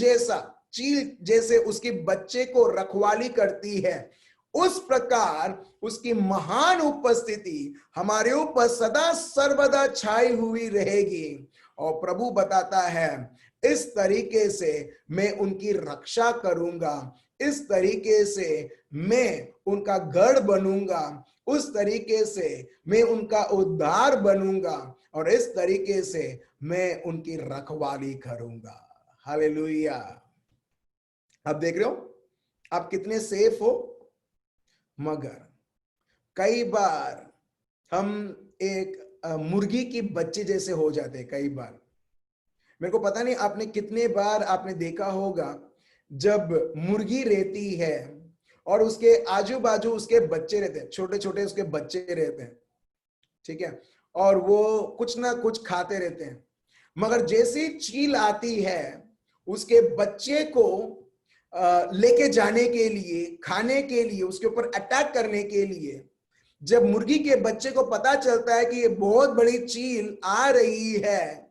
जैसे उसके बच्चे को रखवाली करती है, उस प्रकार उसकी महान उपस्थिति हमारे ऊपर सदा सर्वदा छाई हुई रहेगी। और प्रभु बताता है इस तरीके से मैं उनकी रक्षा करूंगा, इस तरीके से मैं उनका गढ़ बनूंगा, उस तरीके से मैं उनका उद्धार बनूंगा और इस तरीके से मैं उनकी रखवाली करूंगा। हालेलुया। अब देख रहे हो आप कितने सेफ हो। मगर कई बार हम एक मुर्गी की बच्चे जैसे हो जाते हैं। कई बार मेरे को पता नहीं आपने कितने बार आपने देखा होगा, जब मुर्गी रहती है और उसके आजू बाजू उसके बच्चे रहते हैं, छोटे छोटे उसके बच्चे रहते हैं, ठीक है, और वो कुछ ना कुछ खाते रहते हैं। मगर जैसी चील आती है उसके बच्चे को लेके जाने के लिए, खाने के लिए, उसके ऊपर अटैक करने के लिए, जब मुर्गी के बच्चे को पता चलता है कि ये बहुत बड़ी चील आ रही है,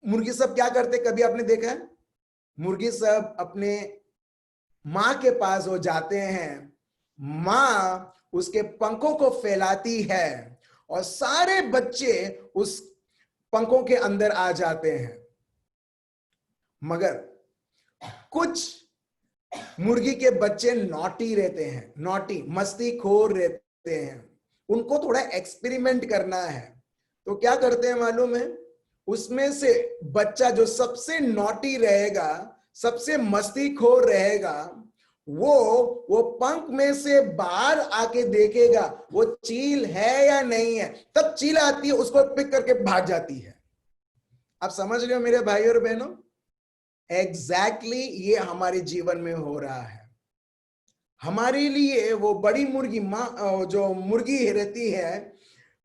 मुर्गी सब क्या करते, कभी आपने देखा है? मुर्गी सब अपने मां के पास हो जाते हैं, मां उसके पंखों को फैलाती है और सारे बच्चे उस पंखों के अंदर आ जाते हैं। मगर कुछ मुर्गी के बच्चे नॉटी रहते हैं, नॉटी मस्तीखोर रहते हैं, उनको थोड़ा एक्सपेरिमेंट करना है। तो क्या करते हैं मालूम है? उसमें से बच्चा जो सबसे नॉटी रहेगा, सबसे मस्तीखोर रहेगा, वो पंख में से बाहर आके देखेगा वो चील है या नहीं है। तब चील आती है, उसको पिक करके भाग जाती है। आप समझ रहे हो मेरे भाई और बहनों? एग्जैक्टली ये हमारे जीवन में हो रहा है। हमारे लिए वो बड़ी मुर्गी माँ, जो मुर्गी रहती है,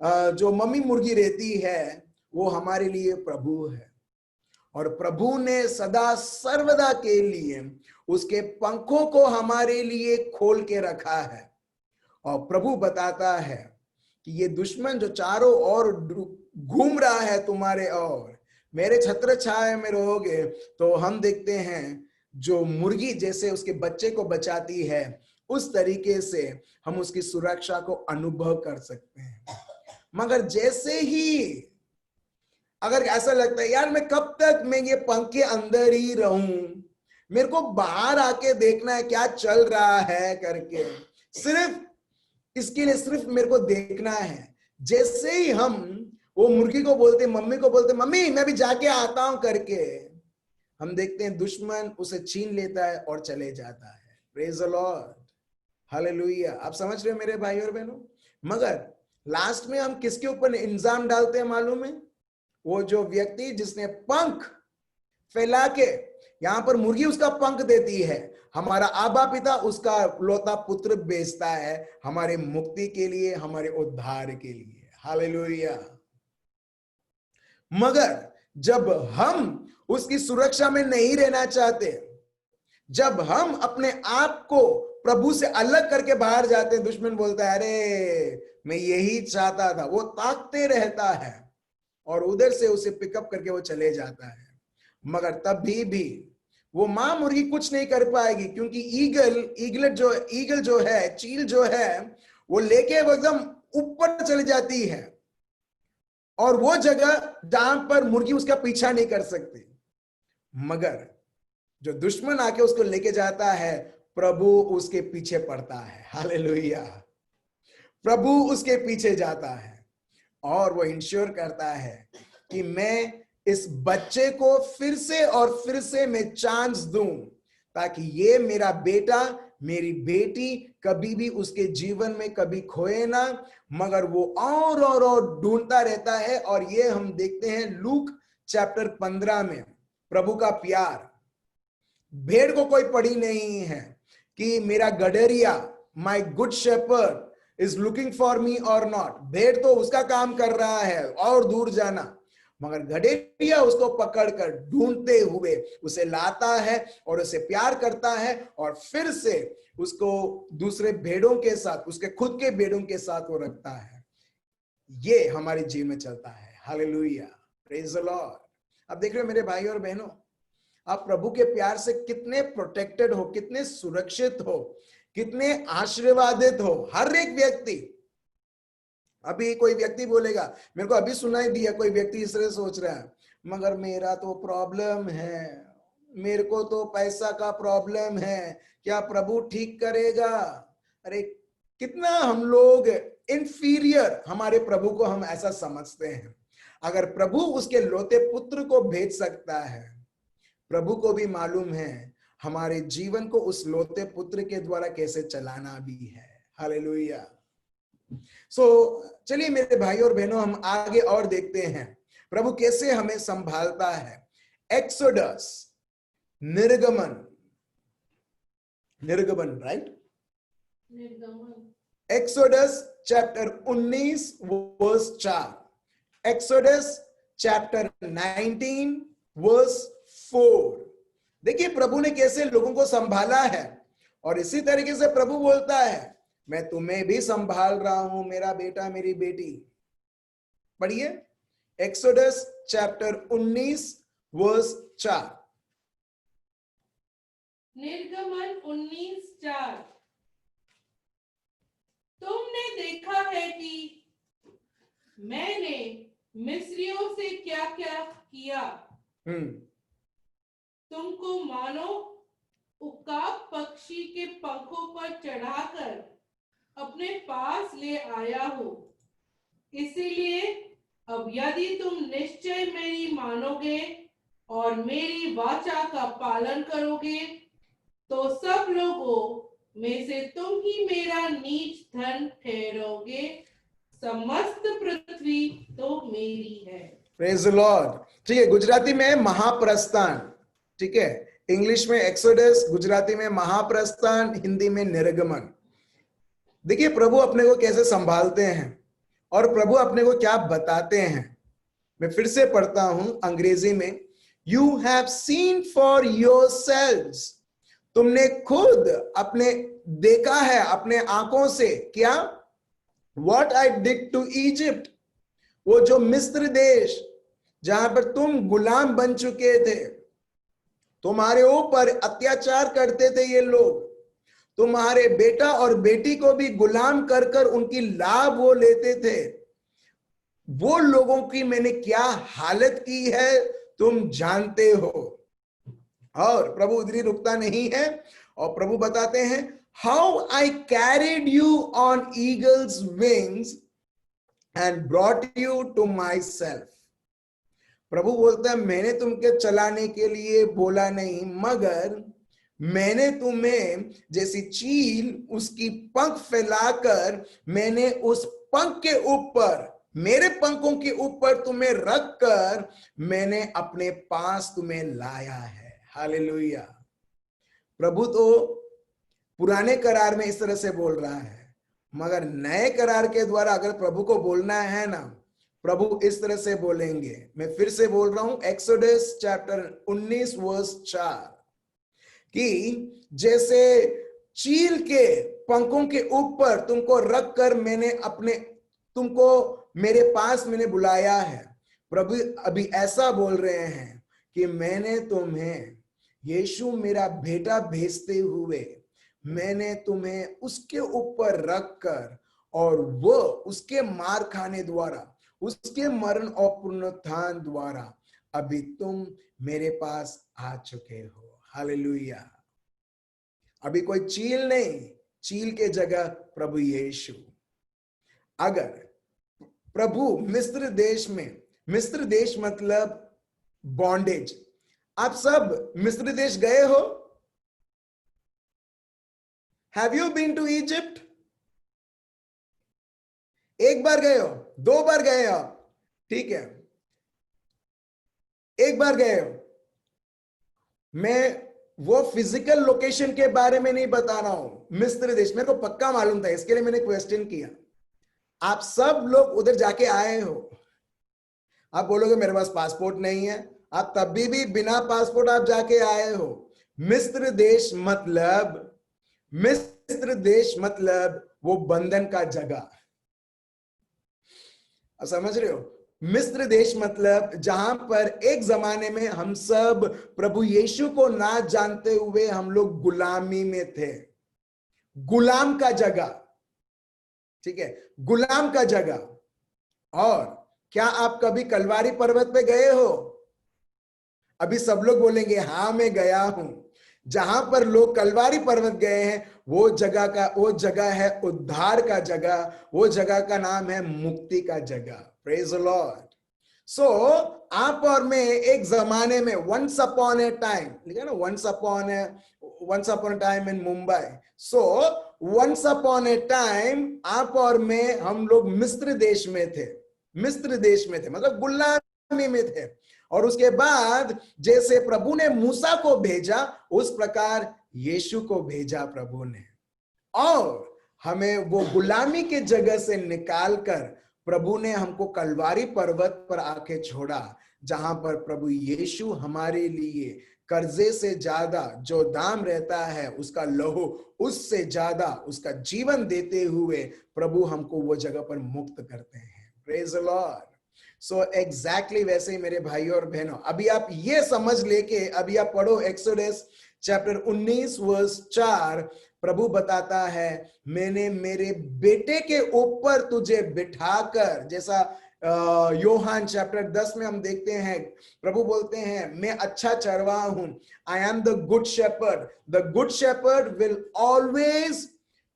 जो मम्मी मुर्गी रहती है, वो हमारे लिए प्रभु है। और प्रभु ने सदा सर्वदा के लिए उसके पंखों को हमारे लिए खोल के रखा है। और प्रभु बताता है कि ये दुश्मन जो चारों ओर घूम रहा है तुम्हारे ओर, मेरे छत्र छाया में रहोगे। तो हम देखते हैं जो मुर्गी जैसे उसके बच्चे को बचाती है, उस तरीके से हम उसकी सुरक्षा को अनुभव कर सकते हैं। मगर जैसे ही अगर ऐसा लगता है यार मैं कब तक मैं ये पंख के अंदर ही रहूं, मेरे को बाहर आके देखना है क्या चल रहा है करके, सिर्फ इसके लिए सिर्फ मेरे को देखना है, जैसे ही हम वो मुर्गी को बोलते, मम्मी को बोलते मम्मी मैं भी जाके आता हूं करके, हम देखते हैं दुश्मन उसे छीन लेता है और चले जाता है। Praise the Lord, hallelujah. आप समझ रहे हो मेरे भाई और बहनों? मगर लास्ट में हम किसके ऊपर इल्जाम डालते हैं मालूम है? वो जो व्यक्ति जिसने पंख फैला के, यहां पर मुर्गी उसका पंख देती है, हमारा आबा पिता उसका लौता पुत्र बेचता है हमारे मुक्ति के लिए, हमारे उद्धार के लिए। हालेलुया। मगर जब हम उसकी सुरक्षा में नहीं रहना चाहते, जब हम अपने आप को प्रभु से अलग करके बाहर जाते हैं, दुश्मन बोलता है अरे मैं यही चाहता था, वो ताकते रहता है और उधर से उसे पिकअप करके वो चले जाता है। मगर तब भी वो मां मुर्गी कुछ नहीं कर पाएगी, क्योंकि ईगल जो है, चील जो है, वो लेके वो एकदम ऊपर चली जाती है और वो जगह जहां पर मुर्गी उसका पीछा नहीं कर सकती। मगर जो दुश्मन आके उसको लेके जाता है, प्रभु उसके पीछे पड़ता है। हालेलुया। प्रभु उसके पीछे जाता है और वो इंश्योर करता है कि मैं इस बच्चे को फिर से और फिर से मैं चांस दूं, ताकि ये मेरा बेटा, मेरी बेटी कभी भी उसके जीवन में कभी खोए ना। मगर वो और ढूंढता रहता है। और ये हम देखते हैं लूक चैप्टर 15 में, प्रभु का प्यार। भेड़ को कोई पड़ी नहीं है कि मेरा गडरिया, my good shepherd is looking for me और नॉट। भेड़ तो उसका काम कर रहा है और दूर जाना, मगर गडरिया उसको पकड़कर ढूंढते हुए उसे लाता है और उसे प्यार करता है और फिर से उसको दूसरे भेड़ों के साथ, उसके खुद के भेड़ों के साथ वो रखता है। ये हमारे जीवन में चलता है। Hallelujah, praise the Lord. अब देख रहे हो मेरे भाई और बहनों, आप प्रभु के प्यार से कितने प्रोटेक्टेड हो, कितने सुरक्षित हो, कितने आशीर्वादित हो। हर एक व्यक्ति, अभी कोई व्यक्ति बोलेगा, मेरे को अभी सुनाई दिया कोई व्यक्ति इस तरह सोच रहा है, मगर मेरा तो प्रॉब्लम है, मेरे को तो पैसा का प्रॉब्लम है, क्या प्रभु ठीक करेगा? अरे कितना हम लोग इंफीरियर हमारे प्रभु को हम ऐसा समझते हैं। अगर प्रभु उसके लौते पुत्र को भेज सकता है प्रभु को भी मालूम है हमारे जीवन को उस लौते पुत्र के द्वारा कैसे चलाना भी है। हालेलुया। सो चलिए मेरे भाई और बहनों, हम आगे और देखते हैं प्रभु कैसे हमें संभालता है। एक्सोडस, निर्गमन, right? Exodus chapter 19 verse 4, Exodus chapter 19 verse 4। देखिए प्रभु ने कैसे लोगों को संभाला है, और इसी तरीके से प्रभु बोलता है मैं तुम्हें भी संभाल रहा हूं मेरा बेटा मेरी बेटी। पढ़िए एक्सोडस चैप्टर 19 वर्स 4। निर्गमन 19:4। तुमने देखा है कि मैंने मिस्रियों से क्या क्या किया, तुमको मानो उकाब पक्षी के पंखों पर चढ़ाकर अपने पास ले आया हो। इसीलिए अब यदि तुम निश्चय मेरी मानोगे और मेरी वाचा का पालन करोगे तो सब लोगों में से तुम ही मेरा नीच धन ठहरोगे, समस्त पृथ्वी तो मेरी है। Praise the Lord. ठीक है, गुजराती में महाप्रस्थान, ठीक है, इंग्लिश में एक्सोडस, गुजराती में महाप्रस्थान, हिंदी में निर्गमन। देखिए प्रभु अपने को कैसे संभालते हैं और प्रभु अपने को क्या बताते हैं। मैं फिर से पढ़ता हूं अंग्रेजी में। You have seen for yourselves, तुमने खुद अपने देखा है अपने आंखों से क्या, what I did to Egypt, वो जो मिस्र देश जहां पर तुम गुलाम बन चुके थे, तुम्हारे ऊपर अत्याचार करते थे ये लोग, तुम्हारे बेटा और बेटी को भी गुलाम कर कर उनकी लाभ वो लेते थे, वो लोगों की मैंने क्या हालत की है तुम जानते हो। और प्रभु उधर ही रुकता नहीं है और प्रभु बताते हैं how I carried you on eagles wings and brought you to myself. प्रभु बोलता है मैंने तुमके चलाने के लिए बोला नहीं, मगर मैंने तुम्हें जैसी चील उसकी पंख फैलाकर मैंने उस पंख के ऊपर, मेरे पंखों के ऊपर तुम्हें रखकर मैंने अपने पास तुम्हें लाया है। हालेलुया। प्रभु तो पुराने करार में इस तरह से बोल रहा है, मगर नए करार के द्वारा अगर प्रभु को बोलना है ना, प्रभु इस तरह से बोलेंगे। मैं फिर से बोल रहा हूं एक्सोडस चैप्टर 19 वर्स 4 कि जैसे चील के पंखों के ऊपर तुमको रखकर मैंने अपने तुमको मेरे पास मैंने बुलाया है। प्रभु अभी ऐसा बोल रहे हैं कि मैंने तुम्हें, यीशु मेरा बेटा भेजते हुए मैंने तुम्हें उसके ऊपर रखकर और वो उसके मार खाने द्वारा, उसके मरण और पुनरुत्थान द्वारा अभी तुम मेरे पास आ चुके हो। हालेलुया। अभी कोई चील नहीं, चील के जगह प्रभु यीशु। अगर प्रभु मिस्र देश में, मिस्र देश मतलब बॉन्डेज, आप सब मिस्र देश गए हो? Have you been to Egypt? एक बार गए हो, 2 बार गए हो, ठीक है, एक बार गए हो। मैं वो फिजिकल लोकेशन के बारे में नहीं बता रहा हूं। मिस्र देश मेरे को पक्का मालूम था, इसके लिए मैंने क्वेश्चन किया। आप सब लोग उधर जाके आए हो। आप बोलोगे मेरे पास पासपोर्ट नहीं है, आप तभी भी बिना पासपोर्ट आप जाके आए हो। मिस्र देश मतलब वो बंधन का जगह। आप समझ रहे हो? मिस्र देश मतलब जहां पर एक जमाने में हम सब प्रभु यीशु को ना जानते हुए हम लोग गुलामी में थे। गुलाम का जगह, ठीक है, गुलाम का जगह। और क्या आप कभी कलवारी पर्वत पे गए हो? अभी सब लोग बोलेंगे हाँ मैं गया हूं। जहां पर लोग कलवारी पर्वत गए हैं वो जगह है उद्धार का जगह, वो जगह का नाम है मुक्ति का जगह। Praise the Lord. सो आप और मैं एक जमाने में वंस अपॉन ए टाइम लिखा ना, once upon a time in Mumbai. So once upon a time आप और मैं, हम लोग मिस्र देश में थे, मतलब गुलामी में थे. और उसके बाद जैसे प्रभु ने मूसा को भेजा, उस प्रकार यीशु को भेजा प्रभु ने, और हमें वो गुलामी के जगह से निकालकर प्रभु ने हमको कलवारी पर्वत पर आके छोड़ा, जहां पर प्रभु यीशु हमारे लिए कर्जे से ज्यादा जो दाम रहता है, उसका लहू उससे ज्यादा उसका जीवन देते हुए प्रभु हमको वो जगह पर मुक्त करते हैं. Praise the Lord. So exactly वैसे ही मेरे भाइयों और बहनों, अभी आप ये समझ लेके अभी आप पढ़ो एक्सोडस चैप्टर 19 वर्स 4. प्रभु बताता है, मैंने मेरे बेटे के ऊपर तुझे बिठाकर, जैसा योहान चैप्टर 10 में हम देखते हैं, प्रभु बोलते हैं मैं अच्छा चरवाहा हूं. I am the good shepherd. The good shepherd will always,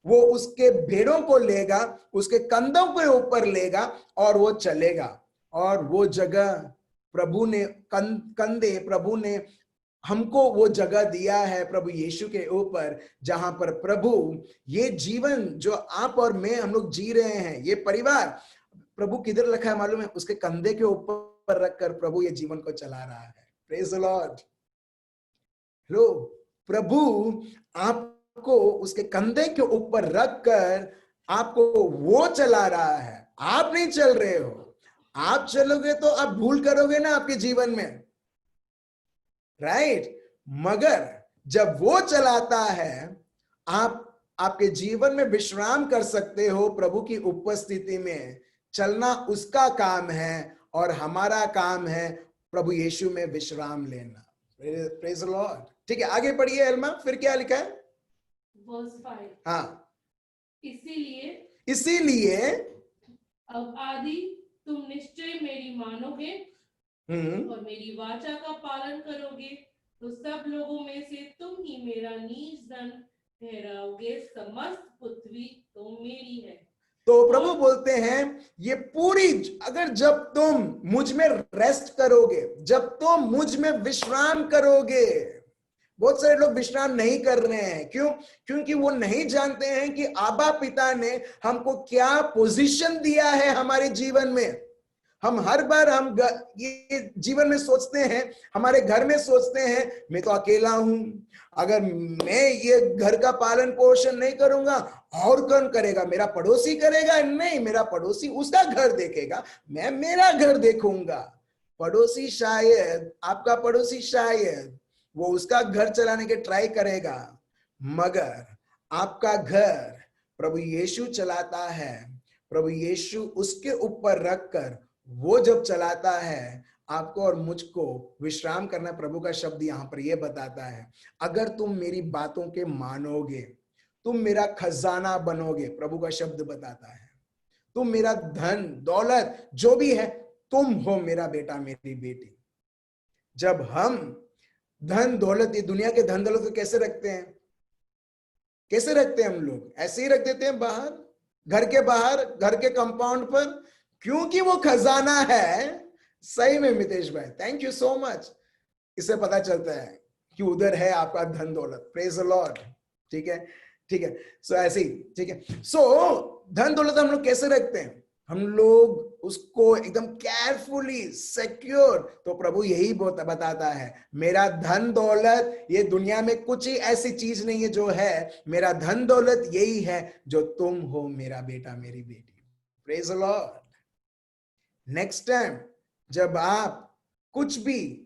वो उसके भेड़ों को लेगा, उसके कंधों के ऊपर लेगा और वो चलेगा. और वो जगह प्रभु ने कंधे प्रभु ने हमको वो जगह दिया है प्रभु यीशु के ऊपर, जहां पर प्रभु ये जीवन जो आप और मैं हम लोग जी रहे हैं, ये परिवार प्रभु किधर रखा है मालूम है? उसके कंधे के ऊपर रखकर प्रभु ये जीवन को चला रहा है. Praise the Lord. लो, प्रभु आपको उसके कंधे के ऊपर रखकर आपको वो चला रहा है. आप नहीं चल रहे हो. आप चलोगे तो आप भूल करोगे ना आपके जीवन में, राइट? मगर जब वो चलाता है, आप आपके जीवन में विश्राम कर सकते हो. प्रभु की उपस्थिति में चलना उसका काम है और हमारा काम है प्रभु यीशु में विश्राम लेना. Praise the Lord. ठीक है, आगे पढ़िए एल्मा, फिर क्या लिखा है? वर्स 5. हाँ, इसीलिए अब आदि तुम निश्चय मेरी मानोगे और मेरी वाचा का पालन करोगे, तो सब लोगों में से तुम ही मेरा नीच धन ठहराओगे. समस्त पृथ्वी तो मेरी है. तो प्रभु बोलते हैं ये पूरी, अगर जब तुम मुझ में रेस्ट करोगे, जब तुम मुझ में विश्राम करोगे. बहुत सारे लोग विश्राम नहीं कर रहे हैं. क्यों? क्योंकि वो नहीं जानते हैं कि आबा पिता ने हमको क्या पोजीशन दिया है हमारे जीवन में. हम हर बार हम ये जीवन में सोचते हैं, हमारे घर में सोचते हैं, मैं तो अकेला हूं, अगर मैं ये घर का पालन पोषण नहीं करूंगा और कौन करेगा? मेरा पड़ोसी करेगा? नहीं, मेरा पड़ोसी उसका घर देखेगा, मैं मेरा घर देखूंगा. पड़ोसी शायद, आपका पड़ोसी शायद वो उसका घर चलाने के ट्राई करेगा, मगर आपका घर प्रभु यीशु चलाता है. प्रभु यीशु उसके ऊपर रखकर वो जब चलाता है, आपको और मुझको विश्राम करना. प्रभु का शब्द यहां पर यह बताता है, अगर तुम मेरी बातों के मानोगे, तुम मेरा खजाना बनोगे. प्रभु का शब्द बताता है, तुम मेरा धन दौलत जो भी है, तुम हो मेरा बेटा मेरी बेटी. जब हम धन दौलत, ये दुनिया के धन दौलत को कैसे रखते हैं? कैसे रखते हैं हम लोग? ऐसे ही रख देते हैं बाहर, घर के बाहर, घर के कंपाउंड पर, क्योंकि वो खजाना है. सही में मितेश भाई, थैंक यू सो मच. इससे पता चलता है कि उधर है आपका धन दौलत. Praise the Lord. ठीक है, ठीक है. सो ऐसे ही, ठीक है. सो धन दौलत हम लोग कैसे रखते हैं? हम लोग उसको एकदम केयरफुली सिक्योर. तो प्रभु यही बताता है, मेरा धन दौलत ये दुनिया में कुछ ही ऐसी चीज नहीं है जो है. मेरा धन दौलत यही है जो तुम हो मेरा बेटा मेरी बेटी. Praise the Lord. Next time जब आप कुछ भी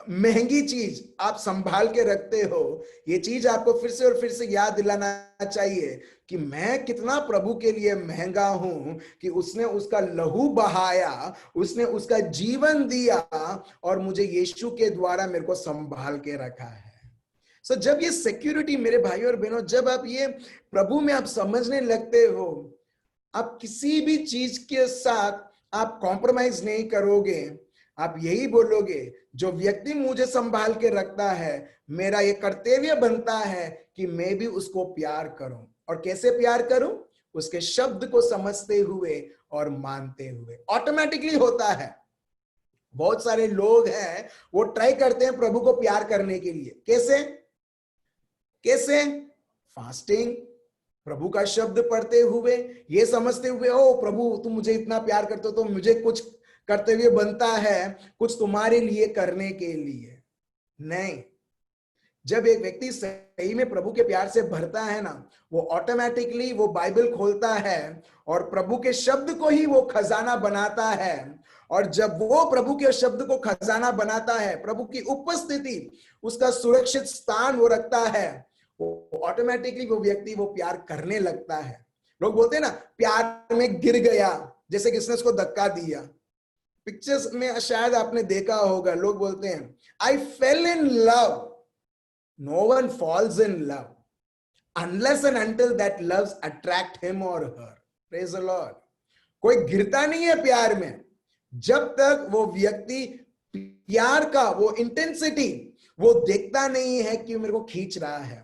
महंगी चीज आप संभाल के रखते हो, ये चीज आपको फिर से और फिर से याद दिलाना चाहिए कि मैं कितना प्रभु के लिए महंगा हूं, कि उसने उसका लहू बहाया, उसने उसका जीवन दिया और मुझे यीशु के द्वारा मेरे को संभाल के रखा है. सो जब ये सिक्योरिटी मेरे भाइयों और बहनों, जब आप ये प्रभु में आप समझने लगते हो, आप किसी भी चीज के साथ आप कॉम्प्रोमाइज नहीं करोगे. आप यही बोलोगे, जो व्यक्ति मुझे संभाल के रखता है, मेरा ये कर्तव्य बनता है कि मैं भी उसको प्यार करूं. और कैसे प्यार करूं? उसके शब्द को समझते हुए और मानते हुए. ऑटोमेटिकली होता है. बहुत सारे लोग हैं वो ट्राई करते हैं प्रभु को प्यार करने के लिए। कैसे कैसे? फास्टिंग, प्रभु का शब्द पढ़ते हुए, ये समझते हुए ओ प्रभु तुम मुझे इतना प्यार करते हो तो मुझे कुछ करते हुए बनता है कुछ तुम्हारे लिए करने के लिए। नहीं, जब एक व्यक्ति सही में प्रभु के प्यार से भरता है ना, वो ऑटोमेटिकली वो बाइबल खोलता है और प्रभु के शब्द को ही वो खजाना बनाता है। और जब वो प्रभु के शब्द को खजाना बनाता है, प्रभु की उपस्थिति उसका सुरक्षित स्थान वो रखता है, वो ऑटोमेटिकली वो व्यक्ति वो प्यार करने लगता है। लोग बोलते हैं ना प्यार में गिर गया, जैसे किसने उसको धक्का दिया। पिक्चर्स में शायद आपने देखा होगा, लोग बोलते हैं I fell in love. No one falls in love unless and until that loves attract him or her. Praise the Lord. कोई गिरता नहीं है प्यार में जब तक वो व्यक्ति प्यार का वो इंटेंसिटी वो देखता नहीं है कि मेरे को खींच रहा है।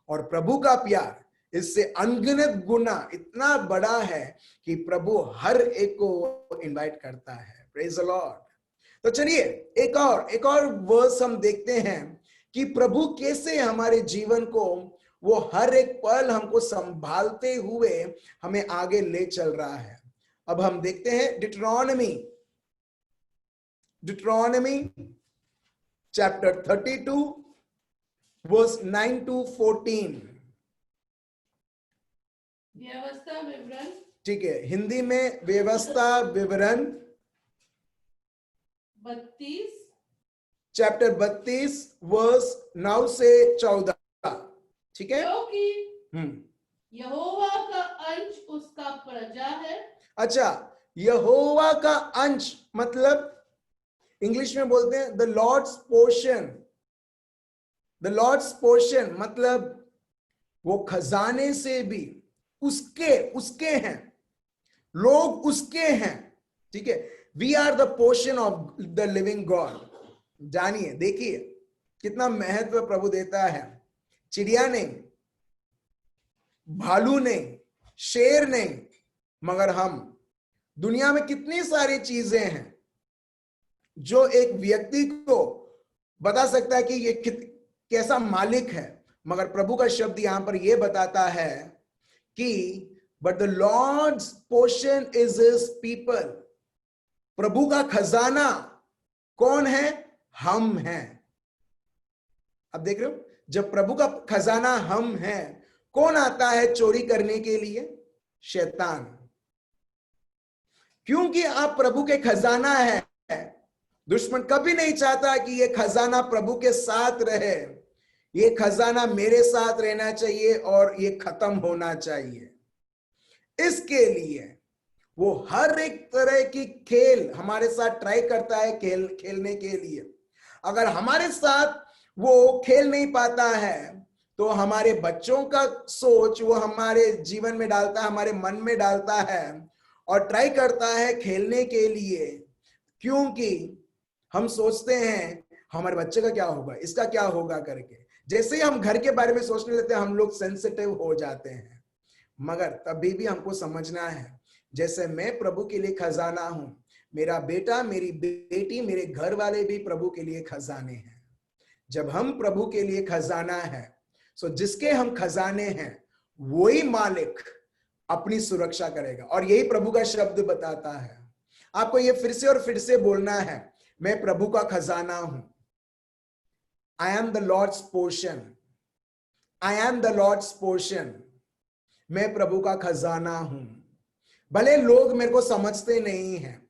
और प्रभु का प्यार इससे अनगिनत गुना इतना बड़ा है कि प्रभु हर एक को इनवाइट करता है। Praise the Lord. तो चलिए एक और वर्स हम देखते हैं कि प्रभु कैसे हमारे जीवन को वो हर एक पल हमको संभालते हुए हमें आगे ले चल रहा है। अब हम देखते हैं डिट्रोनॉमी चैप्टर 32 वर्स 9 to 14। व्यवस्था विवरण, ठीक है, हिंदी में व्यवस्था विवरण 32 चैप्टर 32 वर्स 9 से 14। ठीक है, क्योंकि यहोवा का अंश उसका प्रजा है। अच्छा, यहोवा का अंश मतलब इंग्लिश में बोलते हैं the Lord's portion. The Lord's portion मतलब वो खजाने से भी उसके हैं, लोग उसके हैं। ठीक है, we are the portion of the living God. जानिए, देखिए कितना महत्व प्रभु देता है। चिड़िया नहीं, भालू नहीं, शेर नहीं, मगर हम दुनिया में कितनी सारी चीजें हैं जो एक व्यक्ति को बता सकता है कि ये कैसा मालिक है। मगर प्रभु का शब्द यहां पर यह बताता है कि but the Lord's portion is his people. प्रभु का खजाना कौन है? हम हैं। अब देख रहे हो, जब प्रभु का खजाना हम हैं, कौन आता है चोरी करने के लिए? शैतान। क्योंकि आप प्रभु के खजाना है, दुश्मन कभी नहीं चाहता कि ये खजाना प्रभु के साथ रहे। ये खजाना मेरे साथ रहना चाहिए और ये खत्म होना चाहिए। इसके लिए वो हर एक तरह की खेल हमारे साथ ट्राई करता है खेलने के लिए। अगर हमारे साथ वो खेल नहीं पाता है तो हमारे बच्चों का सोच वो हमारे जीवन में डालता है, हमारे मन में डालता है और ट्राई करता है खेलने के लिए। क्योंकि हम सोचते हैं हमारे बच्चे का क्या होगा, इसका क्या होगा करके। जैसे ही हम घर के बारे में सोचने लगते हैं हम लोग सेंसिटिव हो जाते हैं। मगर तभी भी हमको समझना है, जैसे मैं प्रभु के लिए खजाना हूं, मेरा बेटा, मेरी बेटी, मेरे घर वाले भी प्रभु के लिए खजाने हैं। जब हम प्रभु के लिए खजाना है, सो जिसके हम खजाने हैं वही मालिक अपनी सुरक्षा करेगा। और यही प्रभु का शब्द बताता है। आपको ये फिर से और फिर से बोलना है, मैं प्रभु का खजाना हूं। I am the Lord's portion. I am the Lord's portion. मैं प्रभु का खजाना हूं। भले लोग मेरे को समझते नहीं हैं,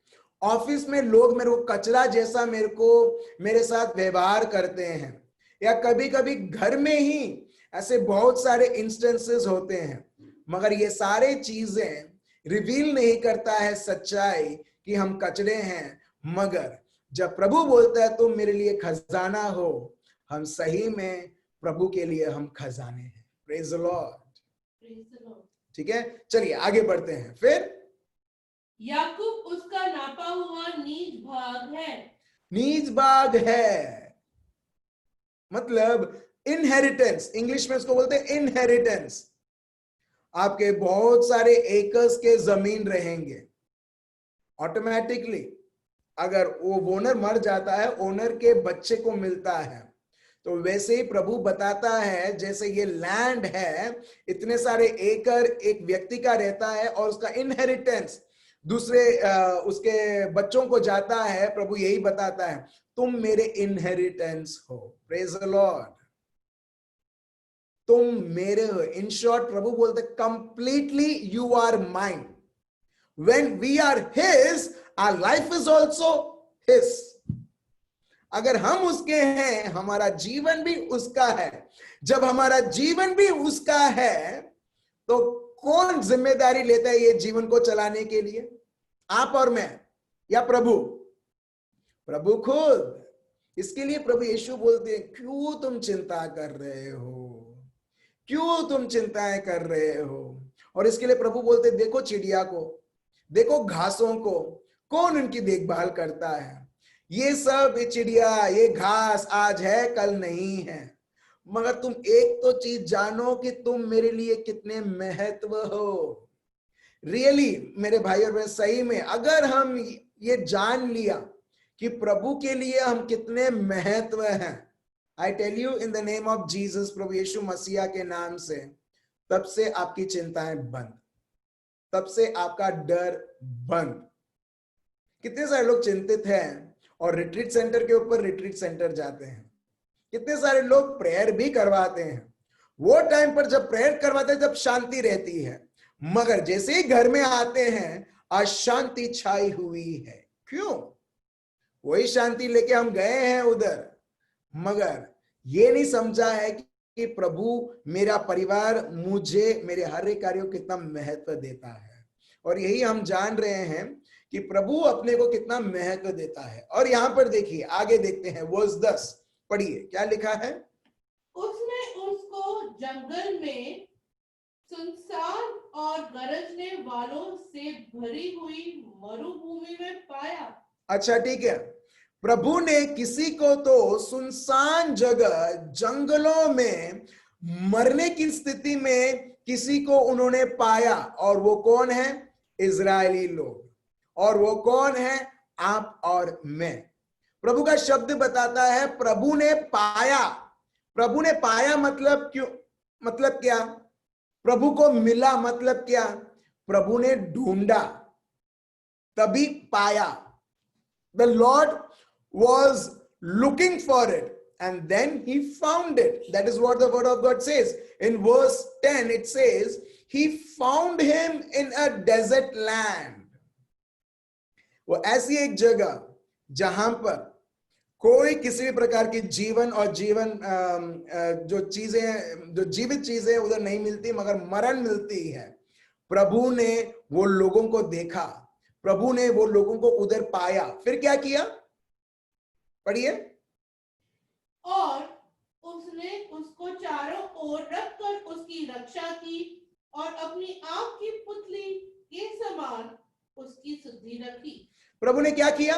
ऑफिस में लोग मेरे को कचरा जैसा मेरे साथ व्यवहार करते हैं, या कभी कभी घर में ही ऐसे बहुत सारे इंस्टेंसेस होते हैं, मगर ये सारे चीजें रिवील नहीं करता है सच्चाई कि हम कचरे हैं। मगर जब प्रभु बोलता है तुम मेरे लिए खजाना हो, हम सही में प्रभु के लिए हम खजाने हैं। Praise the Lord. ठीक है, चलिए आगे बढ़ते हैं। फिर याकूब उसका नापा हुआ नीज भाग है। नीज भाग है मतलब इनहेरिटेंस, इंग्लिश में इसको बोलते हैं इनहेरिटेंस। आपके बहुत सारे एकर्स के जमीन रहेंगे, ऑटोमेटिकली अगर वो ओनर मर जाता है, ओनर के बच्चे को मिलता है, तो वैसे ही प्रभु बताता है जैसे ये लैंड है, इतने सारे एकड़ एक व्यक्ति का रहता है और उसका इनहेरिटेंस दूसरे उसके बच्चों को जाता है। प्रभु यही बताता है, तुम मेरे इनहेरिटेंस हो। प्रेज द लॉर्ड, तुम मेरे हो। इन शॉर्ट प्रभु बोलते completely you are mine. When we are his, our life is also his. अगर हम उसके हैं, हमारा जीवन भी उसका है। जब हमारा जीवन भी उसका है, तो कौन जिम्मेदारी लेता है ये जीवन को चलाने के लिए? आप और मैं, या प्रभु? प्रभु खुद। इसके लिए प्रभु यीशु बोलते हैं, क्यों तुम चिंता कर रहे हो, क्यों तुम चिंताएं कर रहे हो? और इसके लिए प्रभु बोलते, देखो चिड़िया को, देखो घासों को, कौन उनकी देखभाल करता है? ये सब, ये चिड़िया, ये घास आज है कल नहीं है, मगर तुम एक तो चीज जानो कि तुम मेरे लिए कितने महत्व हो। रियली मेरे भाई और बहन, सही में अगर हम ये जान लिया कि प्रभु के लिए हम कितने महत्व हैं, I tell you in the name of Jesus, प्रभु यीशु मसीहा के नाम से, तब से आपकी चिंताएं बंद, तब से आपका डर बंद। कितने सारे लोग चिंतित हैं और रिट्रीट सेंटर के ऊपर रिट्रीट सेंटर जाते हैं। कितने सारे लोग प्रेयर भी करवाते हैं। वो टाइम पर जब प्रेयर करवाते हैं, जब शांति रहती है, मगर जैसे ही घर में आते हैं, अशांति छाई हुई है। क्यों? वही शांति लेके हम गए हैं उधर, मगर ये नहीं समझा है कि प्रभु मेरा परिवार मुझे, मेरे हर एक कार्यों को कितना महत्व देता है। और यही हम जान रहे हैं कि प्रभु अपने को कितना महत्व देता है। और यहां पर देखिए, आगे देखते हैं, वर्स 10 पढ़िए, क्या लिखा है? उसने उसको जंगल में सुनसान और गरजने वालों से भरी हुई मरुभूमि में पाया। अच्छा, ठीक है। प्रभु ने किसी को तो सुनसान जगह, जंगलों में मरने की स्थिति में किसी को उन्होंने पाया, और वो कौन है? इजरायली लोग। और वो कौन है? आप और मैं। प्रभु का शब्द बताता है, प्रभु ने पाया। प्रभु ने पाया मतलब क्यों? मतलब क्या? प्रभु को मिला मतलब क्या? प्रभु ने ढूंढा तभी पाया। The Lord was looking for it and then he found it. That is what the word of God says. In verse 10 it says, he found him in a desert land. वो ऐसी एक जगह जहां पर कोई किसी भी प्रकार की जीवन और जीवन जो चीजें, जो जीवित चीजें उधर नहीं मिलती, मगर मरण मिलती है। प्रभु ने वो लोगों को देखा, प्रभु ने वो लोगों को उधर पाया। फिर क्या किया? पढ़िए। और उसने उसको चारों ओर रखकर उसकी रक्षा की और अपनी आंख की पुतली के समान उसकी सुधि रखी। प्रभु ने क्या किया?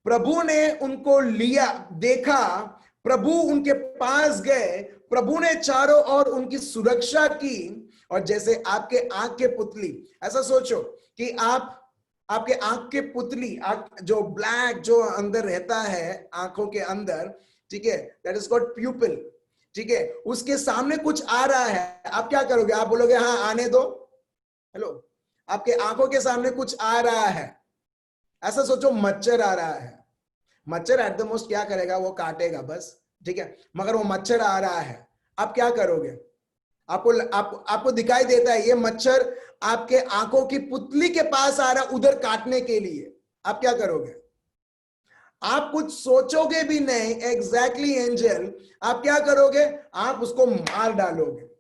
प्रभु ने उनको लिया, देखा, प्रभु उनके पास गए, प्रभु ने चारों ओर उनकी सुरक्षा की। और जैसे आपके आंख के पुतली, ऐसा सोचो कि आपके आंख के पुतली, जो ब्लैक जो अंदर रहता है आंखों के अंदर, ठीक है, दैट इज कॉल्ड प्यूपिल, ठीक है, उसके सामने कुछ आ रहा है, आप क्या करोगे? आप बोलोगे हाँ आने दो। हेलो, आपके आंखों के सामने कुछ आ रहा है, ऐसा सोचो मच्छर आ रहा है। मच्छर एट द मोस्ट क्या करेगा? वो काटेगा बस, ठीक है, मगर वो मच्छर आ रहा है, आप क्या करोगे? आपको दिखाई देता है ये मच्छर आपके आंखों की पुतली के पास आ रहा उधर काटने के लिए, आप क्या करोगे? आप कुछ सोचोगे भी नहीं। एग्जैक्टली एंजल, आप क्या करोगे? आप उसको मार डालोगे।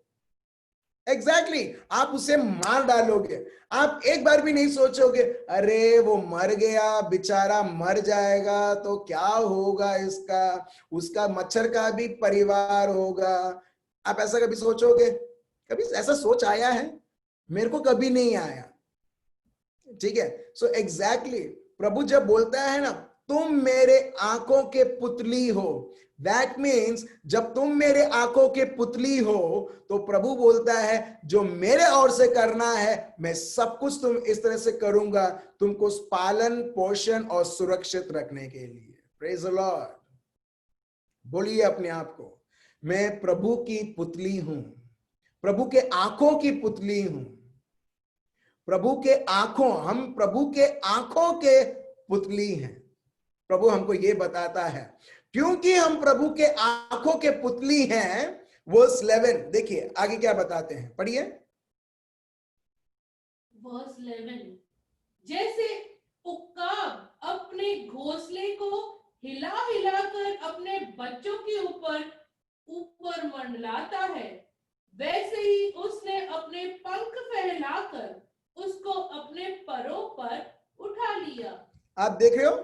एग्जैक्टली, आप उसे मार डालोगे। आप एक बार भी नहीं सोचोगे अरे वो मर गया, बेचारा मर जाएगा तो क्या होगा इसका, उसका मच्छर का भी परिवार होगा। आप ऐसा कभी सोचोगे? कभी ऐसा सोच आया है? मेरे को कभी नहीं आया, ठीक है। सो एग्जैक्टली प्रभु जब बोलता है ना, तुम मेरे आंखों के पुतली हो। दैट मीन्स जब तुम मेरे आंखों के पुतली हो तो प्रभु बोलता है जो मेरे ओर से करना है मैं सब कुछ तुम इस तरह से करूंगा तुमको पालन पोषण और सुरक्षित रखने के लिए। Praise the Lord. बोलिए अपने आप को, मैं प्रभु की पुतली हूं, प्रभु के आंखों की पुतली हूं। प्रभु के आंखों, हम प्रभु के आंखों के पुतली हैं। प्रभु हमको ये बताता है क्योंकि हम प्रभु के आंखों के पुतली हैं। वर्स 11 देखिए आगे क्या बताते हैं, पढ़िए। वर्स 11, जैसे उकाब अपने घोंसले को हिला हिला कर अपने बच्चों के ऊपर ऊपर मंडलाता है, वैसे ही उसने अपने पंख फैलाकर उसको अपने परों पर उठा लिया। आप देख रहे हो,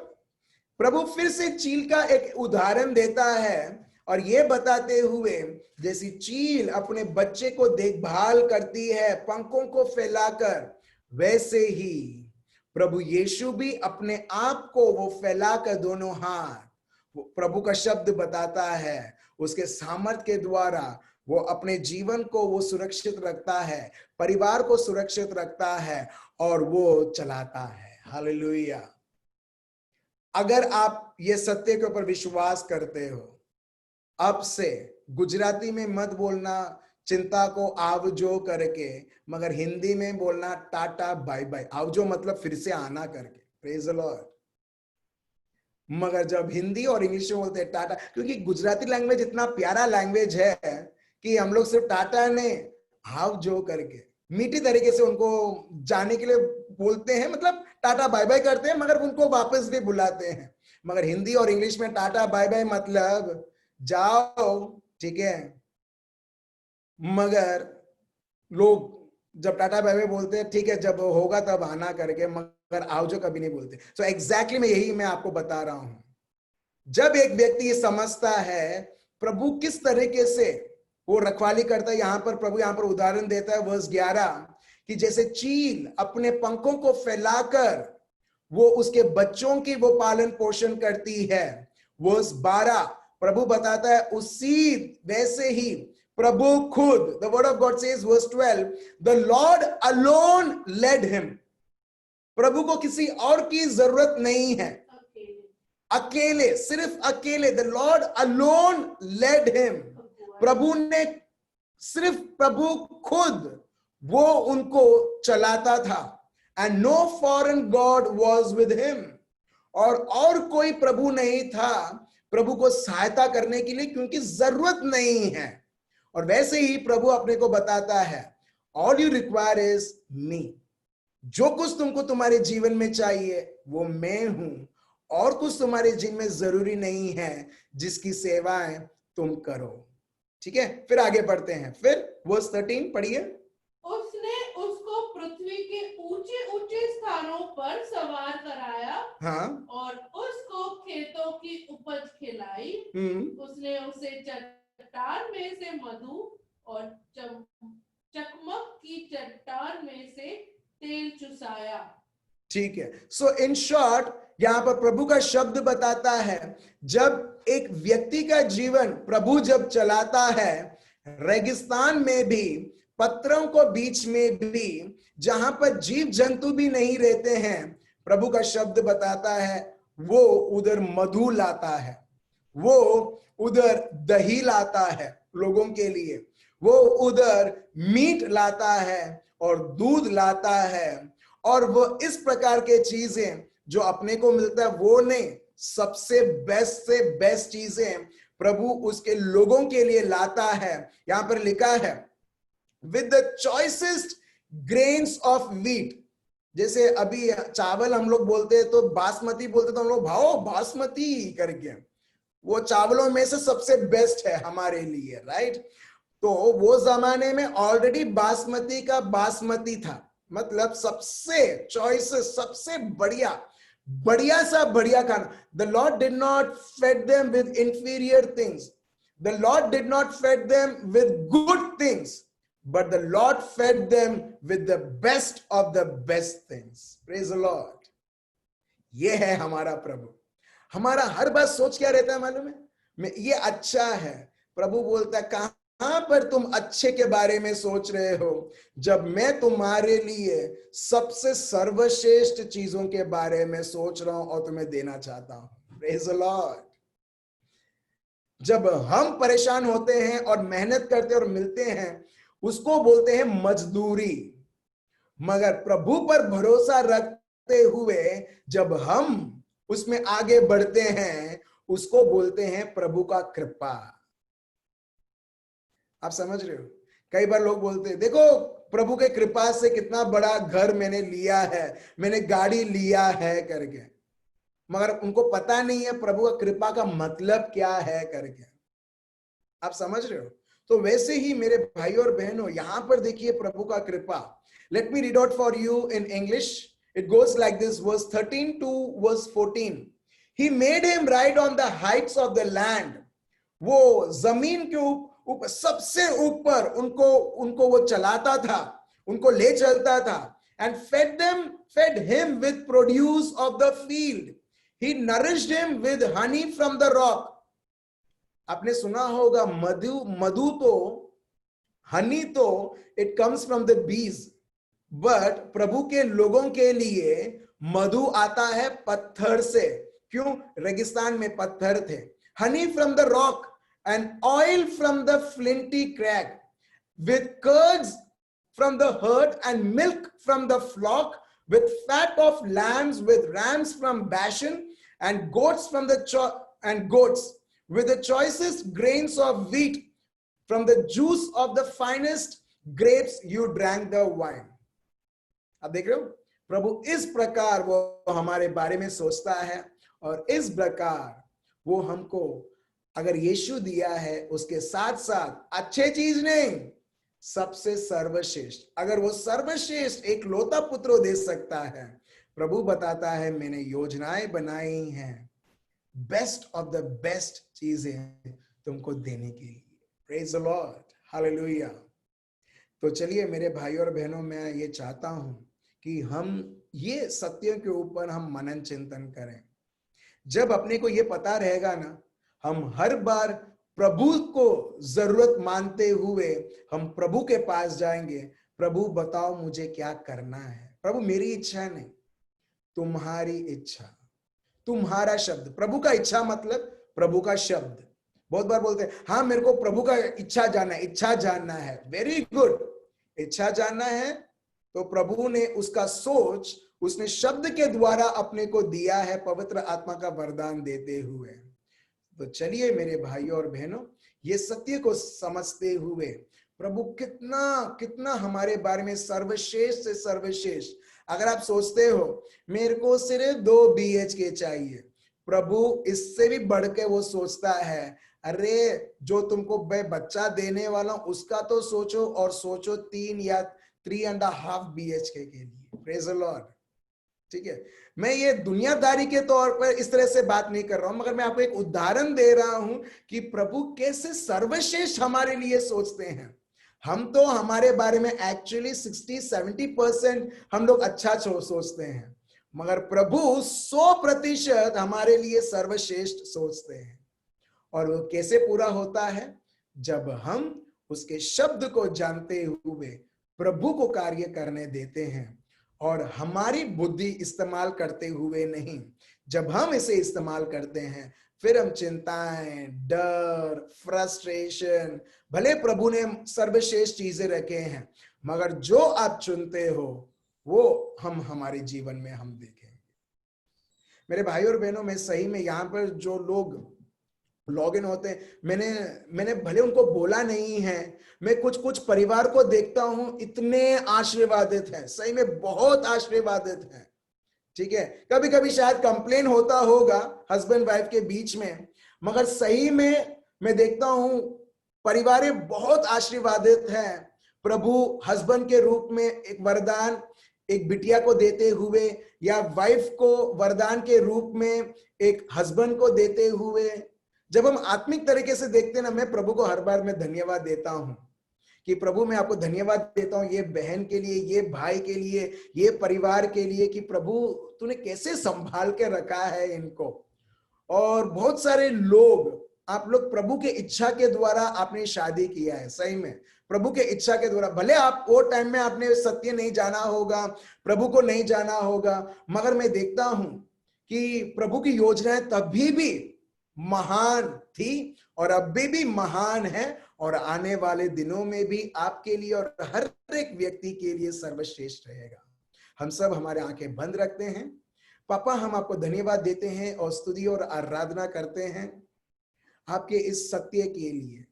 प्रभु फिर से चील का एक उदाहरण देता है और ये बताते हुए जैसी चील अपने बच्चे को देखभाल करती है पंखों को फैलाकर, वैसे ही प्रभु यीशु भी अपने आप को वो फैलाकर दोनों हाथ, प्रभु का शब्द बताता है उसके सामर्थ के द्वारा वो अपने जीवन को वो सुरक्षित रखता है, परिवार को सुरक्षित रखता है और वो चलाता है। हालेलुया। अगर आप ये सत्य के ऊपर विश्वास करते हो, अब से गुजराती में मत बोलना चिंता को आवजो करके, मगर हिंदी में बोलना टाटा बाय बाय। आवजो मतलब फिर से आना करके। Praise the Lord. मगर जब हिंदी और इंग्लिश में बोलते हैं टाटा, क्योंकि गुजराती लैंग्वेज इतना प्यारा लैंग्वेज है कि हम लोग सिर्फ टाटा ने आवजो करके मीठी तरीके से उनको जाने के लिए बोलते हैं, मतलब टाटा बाय बाय करते हैं मगर उनको वापस भी बुलाते हैं। मगर हिंदी और इंग्लिश में टाटा बाय बाय मतलब जाओ, ठीक है, मगर लोग जब टाटा बाय बाय बोलते हैं ठीक है जब होगा तब आना करके, मगर आवजो कभी नहीं बोलते। सो एग्जैक्टली मैं आपको बता रहा हूं। जब एक व्यक्ति ये समझता है प्रभु किस तरीके से वो रखवाली करता है, यहां पर प्रभु यहां पर उदाहरण देता है वर्स 11 कि जैसे चील अपने पंखों को फैलाकर वो उसके बच्चों की वो पालन पोषण करती है। वर्स 12 प्रभु बताता है उसी वैसे ही प्रभु खुद, the word of God says verse 12, the Lord alone led him. प्रभु को किसी और की जरूरत नहीं है, अकेले, सिर्फ अकेले, the Lord alone led him. प्रभु ने, सिर्फ प्रभु खुद वो उनको चलाता था। And no foreign god was with him, और कोई प्रभु नहीं था प्रभु को सहायता करने के लिए, क्योंकि जरूरत नहीं है। और वैसे ही प्रभु अपने को बताता है all you require is me. जो कुछ तुमको तुम्हारे जीवन में चाहिए वो मैं हूं, और कुछ तुम्हारे जीवन में जरूरी नहीं है जिसकी सेवाएं तुम करो। ठीक है, फिर आगे बढ़ते हैं। फिर वर्स 13 पढ़िए। उसने उसको पृथ्वी के ऊंचे ऊंचे स्थानों पर सवार कराया, हाँ, और उसको खेतों की उपज खिलाई। उसने उसे चट्टान में से मधु और चकमक की चट्टान में से तेल चुसाया। ठीक है, सो इन शॉर्ट यहां पर प्रभु का शब्द बताता है जब एक व्यक्ति का जीवन प्रभु जब चलाता है, रेगिस्तान में भी, पत्थरों को बीच में भी, जहां पर जीव जंतु भी नहीं रहते हैं, प्रभु का शब्द बताता है वो उधर मधु लाता है, वो उधर दही लाता है लोगों के लिए, वो उधर मीट लाता है और दूध लाता है। और वो इस प्रकार के चीजें जो अपने को मिलता है वो नहीं, सबसे बेस्ट से बेस्ट चीजें प्रभु उसके लोगों के लिए लाता है। यहां पर लिखा है with the choicest grains of wheat. जैसे अभी चावल हम लोग बोलते हैं तो बासमती बोलते तो हम लोग भाओ बासमती करके, वो चावलों में से सबसे बेस्ट है हमारे लिए, राइट। तो वो जमाने में ऑलरेडी बासमती का बासमती था, मतलब सबसे चॉइसेस, सबसे बढ़िया सा बढ़िया खाना। The Lord did not fed them with inferior things, the Lord did not fed them with good things, but the Lord fed them with the best of the best things. Praise the Lord. ये है हमारा प्रभु। हमारा हर बात सोच क्या रहता है मालूम है? ये अच्छा है। प्रभु बोलता है कहां पर तुम अच्छे के बारे में सोच रहे हो, जब मैं तुम्हारे लिए सबसे सर्वश्रेष्ठ चीजों के बारे में सोच रहा हूं और तुम्हें देना चाहता हूं। Praise the Lord. जब हम परेशान होते हैं और मेहनत करते और मिलते हैं, उसको बोलते हैं मजदूरी। मगर प्रभु पर भरोसा रखते हुए जब हम उसमें आगे बढ़ते हैं, उसको बोलते हैं प्रभु का कृपा। आप समझ रहे हो? कई बार लोग बोलते हैं देखो प्रभु के कृपा से कितना बड़ा घर मैंने लिया है, मैंने गाड़ी लिया है करके, मगर उनको पता नहीं है प्रभु का कृपा का मतलब क्या है करके। आप समझ रहे हो? तो वैसे ही मेरे भाई और बहनों, यहां पर देखिए प्रभु का कृपा। Let me read out for you in English. It goes like this, verse 13 to verse 14। He made him ride on the heights of the land। वो जमीन के ऊपर सबसे ऊपर उनको वो चलाता था, उनको ले चलता था। And fed him with produce of the field। He nourished him with honey from the rock। आपने सुना होगा मधु तो, हनी तो it comes from the bees, but प्रभु के लोगों के लिए मधु आता है पत्थर से। क्यों? रेगिस्तान में पत्थर थे। Honey from the rock and oil from the flinty crag, with curds from the herd and milk from the flock, with fat of lambs, with rams from Bashan, and goats from with the choicest grains of wheat, from the juice of the finest grapes you drank the wine। अब देख रहे हो, प्रभु इस प्रकार वो हमारे बारे में सोचता है, और इस प्रकार वो हमको अगर यीशु दिया है, उसके साथ साथ अच्छे चीज नहीं, सबसे सर्वश्रेष्ठ। अगर वो सर्वश्रेष्ठ एक लौता पुत्र दे सकता है, प्रभु बताता है मैंने योजनाएं बनाई हैं बेस्ट ऑफ द बेस्ट चीजें तुमको देने के लिए। Praise the Lord, hallelujah. तो चलिए मेरे भाई और बहनों, मैं ये चाहता हूं कि हम ये सत्य के ऊपर हम मनन चिंतन करें। जब अपने को ये पता रहेगा ना, हम हर बार प्रभु को जरूरत मानते हुए हम प्रभु के पास जाएंगे। प्रभु बताओ मुझे क्या करना है। प्रभु मेरी इच्छा नहीं, तुम्हारी इच्छा, तुम्हारा शब्द। प्रभु का इच्छा मतलब प्रभु का शब्द। बहुत बार बोलते हैं हाँ मेरे को प्रभु का इच्छा जानना है, इच्छा जानना है। वेरी गुड, इच्छा जानना है तो प्रभु ने उसका सोच उसने शब्द के द्वारा अपने को दिया है, पवित्र आत्मा का वरदान देते हुए। तो चलिए मेरे भाइयों और बहनों, ये सत्य को समझते हुए प्रभु कितना कितना हमारे बारे में सर्वश्रेष्ठ से सर्वश्रेष्ठ। अगर आप सोचते हो मेरे को सिर्फ 2 BHK चाहिए, प्रभु इससे भी बढ़ के वो सोचता है, अरे जो तुमको मैं बच्चा देने वाला हूं उसका तो सोचो, और सोचो 3 या 3.5 BHK के लिए। Praise the Lord. ठीक है, मैं ये दुनियादारी के तौर पर इस तरह से बात नहीं कर रहा हूं, मगर मैं आपको एक उदाहरण दे रहा हूं कि प्रभु कैसे सर्वश्रेष्ठ हमारे लिए सोचते हैं। हम तो हमारे बारे में एक्चुअली 60-70% हम लोग अच्छा सोचते हैं, मगर प्रभु 100% हमारे लिए सर्वश्रेष्ठ सोचते हैं। और वो कैसे पूरा होता है? जब हम उसके शब्द को जानते हुए प्रभु को कार्य करने देते हैं, और हमारी बुद्धि इस्तेमाल करते हुए नहीं। जब हम इसे इस्तेमाल करते हैं, फिर हम चिंताएं, डर, फ्रस्ट्रेशन, भले प्रभु ने सर्वश्रेष्ठ चीजें रखे हैं, मगर जो आप चुनते हो वो हम हमारे जीवन में हम देखेंगे। मेरे भाई और बहनों, मैं सही में यहाँ पर जो लोग लॉग इन होते हैं, मैंने भले उनको बोला नहीं है, मैं कुछ परिवार को देखता हूं, इतने आशीर्वादित हैं, सही में बहुत आशीर्वादित हैं। ठीक है, कभी कभी शायद कंप्लेन होता होगा हस्बैंड वाइफ के बीच में, मगर सही में मैं देखता हूं परिवार बहुत आशीर्वादित हैं। प्रभु हस्बैंड के रूप में एक वरदान एक बिटिया को देते हुए, या वाइफ को वरदान के रूप में एक हस्बैंड को देते हुए। जब हम आत्मिक तरीके से देखते हैं ना, मैं प्रभु को हर बार मैं धन्यवाद देता हूं कि प्रभु मैं आपको धन्यवाद देता हूं ये बहन के लिए, ये भाई के लिए, ये परिवार के लिए, कि प्रभु तूने कैसे संभाल के रखा है इनको। और बहुत सारे लोग, आप लोग प्रभु के इच्छा के द्वारा आपने शादी किया है, सही में प्रभु के इच्छा के द्वारा। भले आप वो टाइम में आपने सत्य नहीं जाना होगा, प्रभु को नहीं जाना होगा, मगर मैं देखता हूं कि प्रभु की योजनाएं तभी भी महान थी और अभी भी महान है और आने वाले दिनों में भी आपके लिए और हर एक व्यक्ति के लिए सर्वश्रेष्ठ रहेगा। हम सब हमारे आंखें बंद रखते हैं। पापा, हम आपको धन्यवाद देते हैं और स्तुति और आराधना करते हैं आपके इस सत्य के लिए।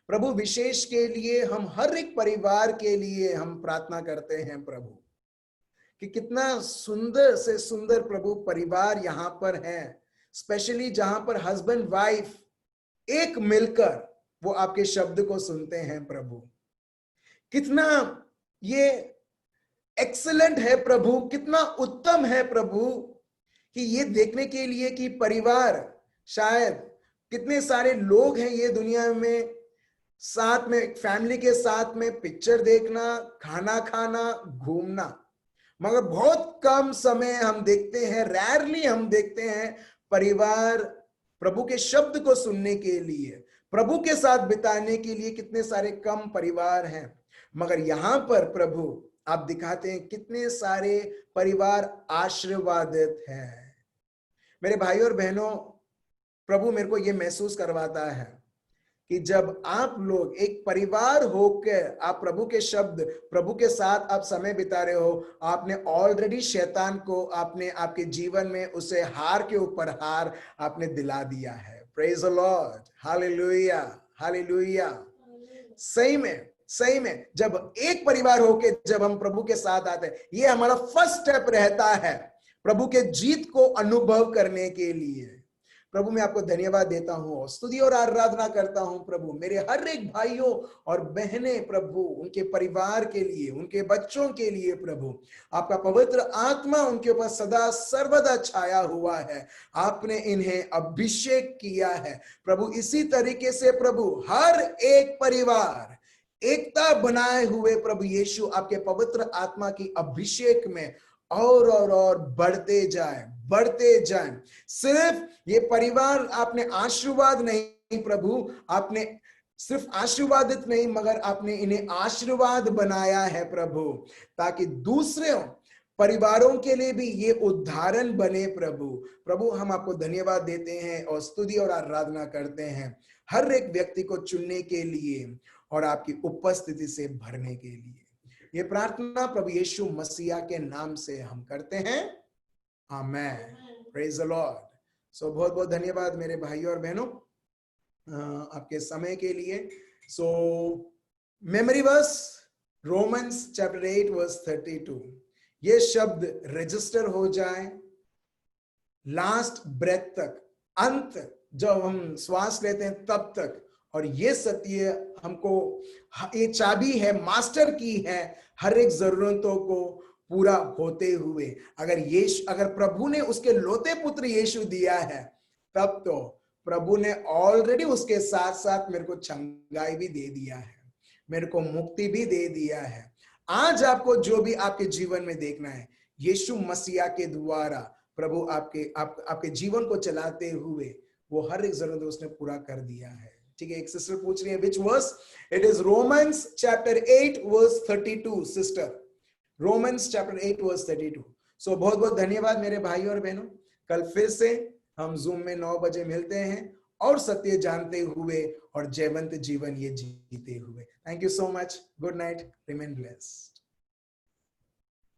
प्रभु, विशेष के लिए हम हर एक परिवार के लिए हम प्रार्थना करते हैं प्रभु, कि कितना सुंदर से सुंदर प्रभु परिवार यहाँ पर है, स्पेशली जहां पर हस्बैंड वाइफ एक मिलकर वो आपके शब्द को सुनते हैं प्रभु। कितना ये एक्सीलेंट है प्रभु, कितना उत्तम है प्रभु, कि ये देखने के लिए कि परिवार, शायद कितने सारे लोग हैं ये दुनिया में, साथ में फैमिली के साथ में पिक्चर देखना, खाना खाना, घूमना, मगर बहुत कम समय हम देखते हैं, रेयरली हम देखते हैं परिवार प्रभु के शब्द को सुनने के लिए, प्रभु के साथ बिताने के लिए कितने सारे कम परिवार हैं। मगर यहां पर प्रभु आप दिखाते हैं कितने सारे परिवार आशीर्वादित हैं। मेरे भाई और बहनों, प्रभु मेरे को यह महसूस करवाता है कि जब आप लोग एक परिवार होकर आप प्रभु के शब्द, प्रभु के साथ आप समय बिता रहे हो, आपने ऑलरेडी शैतान को आपने आपके जीवन में उसे हार के ऊपर हार आपने दिला दिया है। Praise the Lord, hallelujah, hallelujah. सही में जब एक परिवार होके जब हम प्रभु के साथ आते हैं, ये हमारा फर्स्ट स्टेप रहता है प्रभु के जीत को अनुभव करने के लिए। प्रभु मैं आपको धन्यवाद देता हूं, स्तुति और आराधना करता हूं प्रभु, मेरे हर एक भाइयों और बहनें प्रभु, उनके परिवार के लिए, उनके बच्चों के लिए प्रभु, आपका पवित्र आत्मा उनके ऊपर सदा सर्वदा छाया हुआ है। आपने इन्हें अभिषेक किया है प्रभु। इसी तरीके से प्रभु हर एक परिवार एकता बनाए हुए प्रभु यीशु आपके पवित्र आत्मा की अभिषेक में और बढ़ते जाए। सिर्फ ये परिवार आपने आशीर्वाद नहीं प्रभु, आपने सिर्फ आशीर्वादित नहीं, मगर आपने इन्हें आशीर्वाद बनाया है प्रभु, ताकि दूसरे परिवारों के लिए भी ये उदाहरण बने प्रभु हम आपको धन्यवाद देते हैं और स्तुति और आराधना करते हैं हर एक व्यक्ति को चुनने के लिए और आपकी उपस्थिति से भरने के लिए। ये प्रार्थना प्रभु यीशु मसीहा के नाम से हम करते हैं, amen. Praise the Lord. So बहुत बहुत धन्यवाद मेरे भाइयों और बहनों आपके समय के लिए। So memory verse Romans chapter 8 verse 32, ये शब्द रजिस्टर हो जाए लास्ट ब्रेथ तक, अंत जब हम श्वास लेते हैं तब तक। और ये सत्य हमको, ये चाबी है, मास्टर की है हर एक जरूरतों को पूरा होते हुए। अगर प्रभु ने उसके लोते पुत्र यीशु दिया है, तब तो प्रभु ने ऑलरेडी उसके साथ साथ मेरे को चंगाई भी दे दिया है, मेरे को मुक्ति भी दे दिया है। आज आपको जो भी आपके जीवन में देखना है, यीशु मसीहा के द्वारा प्रभु आपके जीवन को चलाते हुए वो हर एक जरूरत उसने पूरा कर दिया है। ठीक है, एक सिस्टर पूछ रही है which verse, it is Romans chapter 8 verse 32 sister, Romans chapter 8 verse 32। So बहुत बहुत धन्यवाद मेरे भाई और बहनों। कल फिर से हम जूम में 9 बजे मिलते हैं और सत्य जानते हुए और जयवंत जीवन ये जीते हुए। Thank you so much, good night, remain blessed.